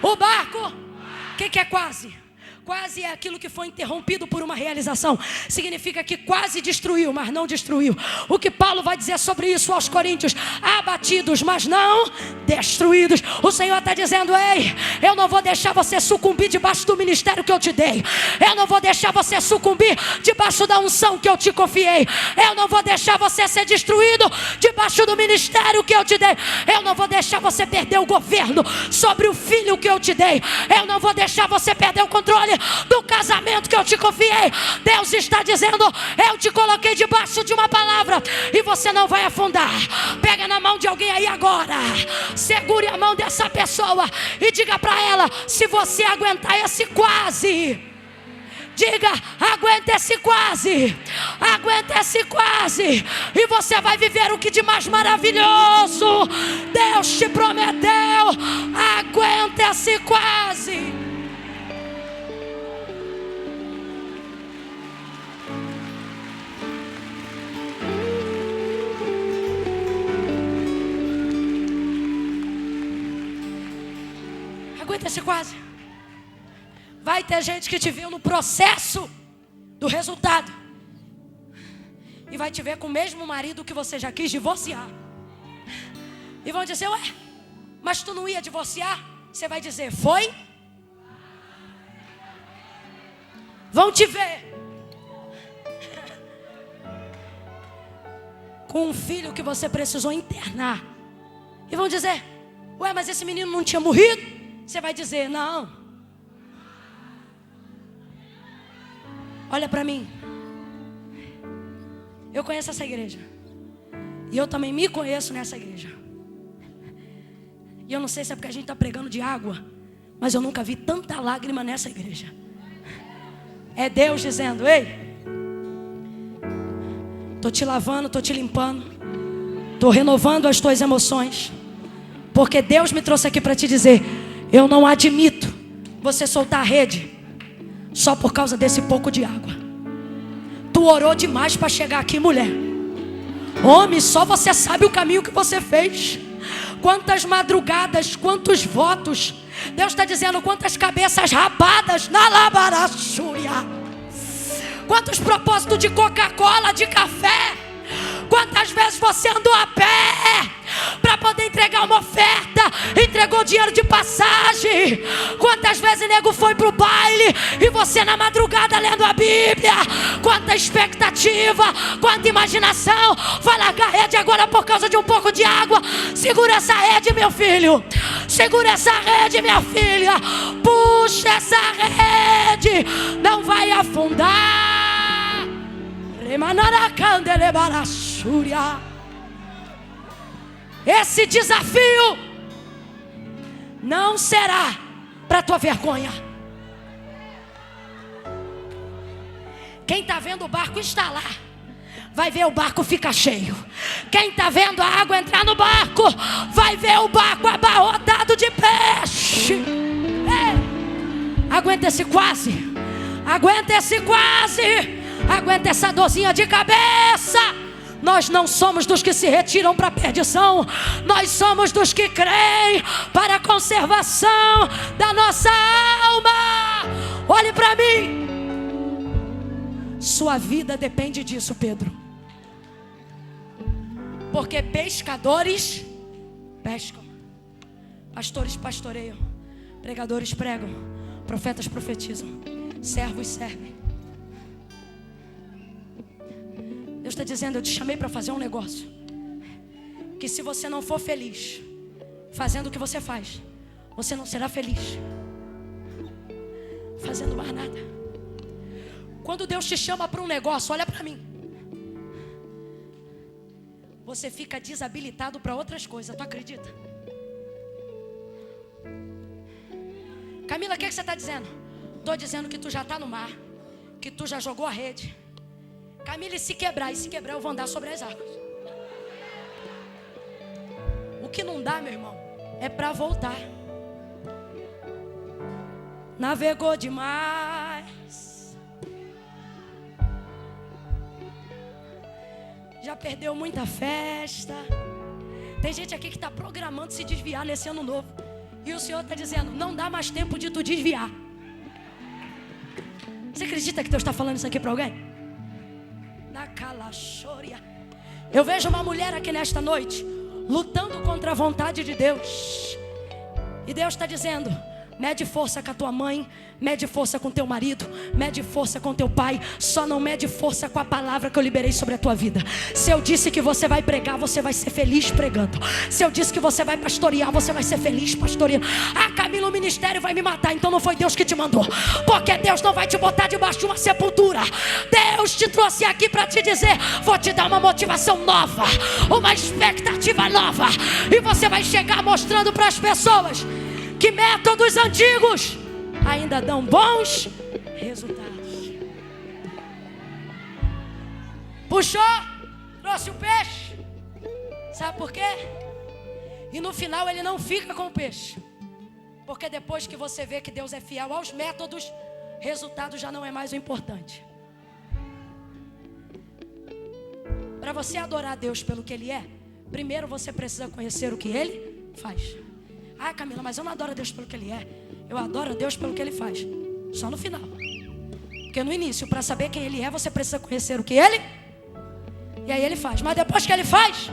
O que é quase? Quase é aquilo que foi interrompido por uma realização. Significa que quase destruiu, mas não destruiu. O que Paulo vai dizer sobre isso aos coríntios: abatidos, mas não destruídos. O Senhor está dizendo: ei, eu não vou deixar você sucumbir debaixo do ministério que eu te dei. Eu não vou deixar você sucumbir debaixo da unção que eu te confiei. Eu não vou deixar você ser destruído debaixo do ministério que eu te dei. Eu não vou deixar você perder o governo sobre o filho que eu te dei. Eu não vou deixar você perder o controle do casamento que eu te confiei. Deus está dizendo: eu te coloquei debaixo de uma palavra e você não vai afundar. Pega na mão de alguém aí agora, segure a mão dessa pessoa e diga para ela: se você aguentar esse quase, diga: aguenta esse quase, aguenta esse quase, e você vai viver o que de mais maravilhoso Deus te prometeu. Aguenta esse quase. Aguenta esse quase. Vai ter gente que te viu no processo do resultado e vai te ver com o mesmo marido que você já quis divorciar. E vão dizer: ué, mas tu não ia divorciar? Você vai dizer: foi? Vão te ver com um filho que você precisou internar e vão dizer: ué, mas esse menino não tinha morrido? Você vai dizer: não. Olha para mim. Eu conheço essa igreja. E eu também me conheço nessa igreja. E eu não sei se é porque a gente está pregando de água, mas eu nunca vi tanta lágrima nessa igreja. É Deus dizendo: ei, estou te lavando, estou te limpando, estou renovando as tuas emoções. Porque Deus me trouxe aqui para te dizer: eu não admito você soltar a rede só por causa desse pouco de água. Tu orou demais para chegar aqui, mulher. Homem, só você sabe o caminho que você fez. Quantas madrugadas, quantos votos. Deus está dizendo: quantas cabeças rapadas na labaraçúria. Quantos propósitos de Coca-Cola, de café. Quantas vezes você andou a pé para poder entregar uma oferta, entregou dinheiro de passagem. Quantas vezes nego foi pro baile e você na madrugada lendo a Bíblia. Quanta expectativa, quanta imaginação. Vai largar a rede agora por causa de um pouco de água. Segura essa rede, meu filho. Segura essa rede, minha filha. Puxa essa rede, não vai afundar. Esse desafio não será para tua vergonha. Quem está vendo o barco instalar, vai ver o barco ficar cheio. Quem está vendo a água entrar no barco, vai ver o barco abarrotado de peixe. Aguenta esse quase. Aguenta esse quase. Aguenta essa dorzinha de cabeça. Nós não somos dos que se retiram para a perdição. Nós somos dos que creem para a conservação da nossa alma. Olhe para mim. Sua vida depende disso, Pedro. Porque pescadores pescam, pastores pastoreiam, pregadores pregam, profetas profetizam, servos servem. Deus está dizendo: eu te chamei para fazer um negócio que, se você não for feliz fazendo o que você faz, você não será feliz fazendo mais nada. Quando Deus te chama para um negócio, olha para mim, você fica desabilitado para outras coisas. Tu acredita? Camila, o que você está dizendo? Estou dizendo que tu já está no mar, que tu já jogou a rede. Camila, e se quebrar eu vou andar sobre as águas. O que não dá, meu irmão, é para voltar. Navegou demais, já perdeu muita festa. Tem gente aqui que está programando se desviar nesse ano novo, e o Senhor está dizendo: não dá mais tempo de tu desviar. Você acredita que Deus está falando isso aqui para alguém? Na calachória. Eu vejo uma mulher aqui nesta noite lutando contra a vontade de Deus, e Deus está dizendo: mede força com a tua mãe, mede força com teu marido, mede força com teu pai, só não mede força com a palavra que eu liberei sobre a tua vida. Se eu disse que você vai pregar, você vai ser feliz pregando. Se eu disse que você vai pastorear, você vai ser feliz pastoreando. Ah, Camila, o ministério vai me matar. Então não foi Deus que te mandou, porque Deus não vai te botar debaixo de uma sepultura. Deus te trouxe aqui para te dizer: vou te dar uma motivação nova, uma expectativa nova, e você vai chegar mostrando para as pessoas que métodos antigos ainda dão bons resultados. Puxou, trouxe o peixe. Sabe por quê? E no final ele não fica com o peixe, porque depois que você vê que Deus é fiel aos métodos, resultado já não é mais o importante. Para você adorar a Deus pelo que Ele é, primeiro você precisa conhecer o que Ele faz. Ah, Camila, mas eu não adoro a Deus pelo que Ele é. Eu adoro a Deus pelo que Ele faz. Só no final. Porque no início, para saber quem Ele é, você precisa conhecer o que Ele, e aí Ele faz. Mas depois que Ele faz,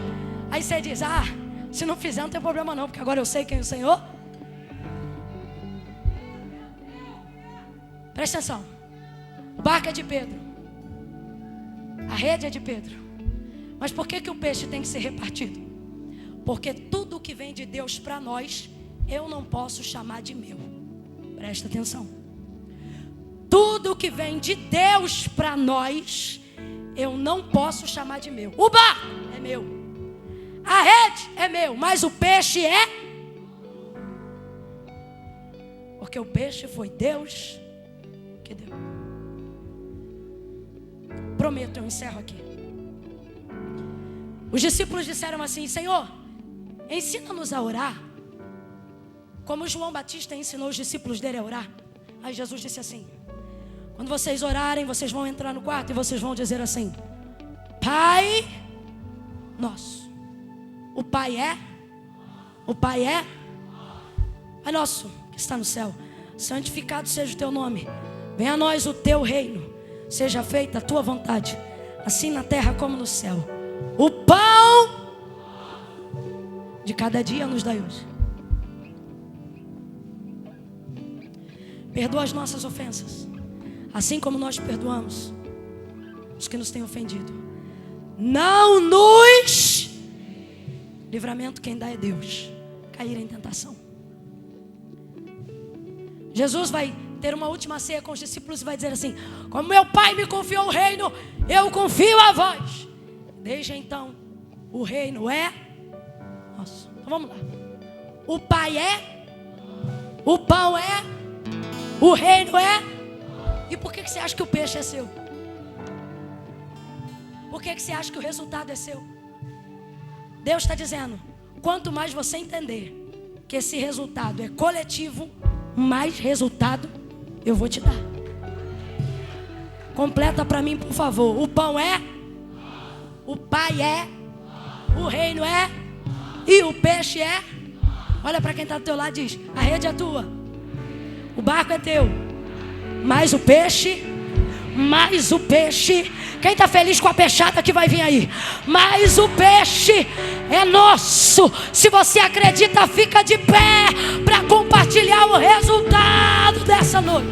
aí você diz: ah, se não fizer não tem problema não, porque agora eu sei quem é o Senhor. Presta atenção. O barco é de Pedro, a rede é de Pedro. Mas por que o peixe tem que ser repartido? Porque tudo que vem de Deus para nós, eu não posso chamar de meu. Presta atenção. Tudo que vem de Deus para nós, eu não posso chamar de meu. O barco é meu, a rede é meu, mas o peixe é, porque o peixe foi Deus que deu. Prometo, eu encerro aqui. Os discípulos disseram assim: Senhor, ensina-nos a orar, como João Batista ensinou os discípulos dele a orar. Aí Jesus disse assim: quando vocês orarem, vocês vão entrar no quarto e vocês vão dizer assim: Pai nosso. O Pai é Pai nosso que está no céu, santificado seja o teu nome, venha a nós o teu reino, seja feita a tua vontade, assim na terra como no céu. O pão de cada dia nos dai hoje. Perdoa as nossas ofensas, assim como nós perdoamos os que nos têm ofendido. Não nos... Livramento quem dá é Deus. Cair em tentação. Jesus vai ter uma última ceia com os discípulos e vai dizer assim: como meu Pai me confiou o reino, eu confio a vós. Desde então, o reino é nosso. Então vamos lá. O Pai é, o pão é, o reino é. E por que você acha que o peixe é seu? Por que você acha que o resultado é seu? Deus está dizendo, quanto mais você entender que esse resultado é coletivo, mais resultado eu vou te dar. Completa para mim, por favor. O pão é, o Pai é, o reino é e o peixe é. Olha para quem está do teu lado e diz, a rede é tua, o barco é teu, mas o peixe, quem está feliz com a peixada que vai vir aí? Mas o peixe é nosso. Se você acredita, fica de pé para compartilhar o resultado dessa noite.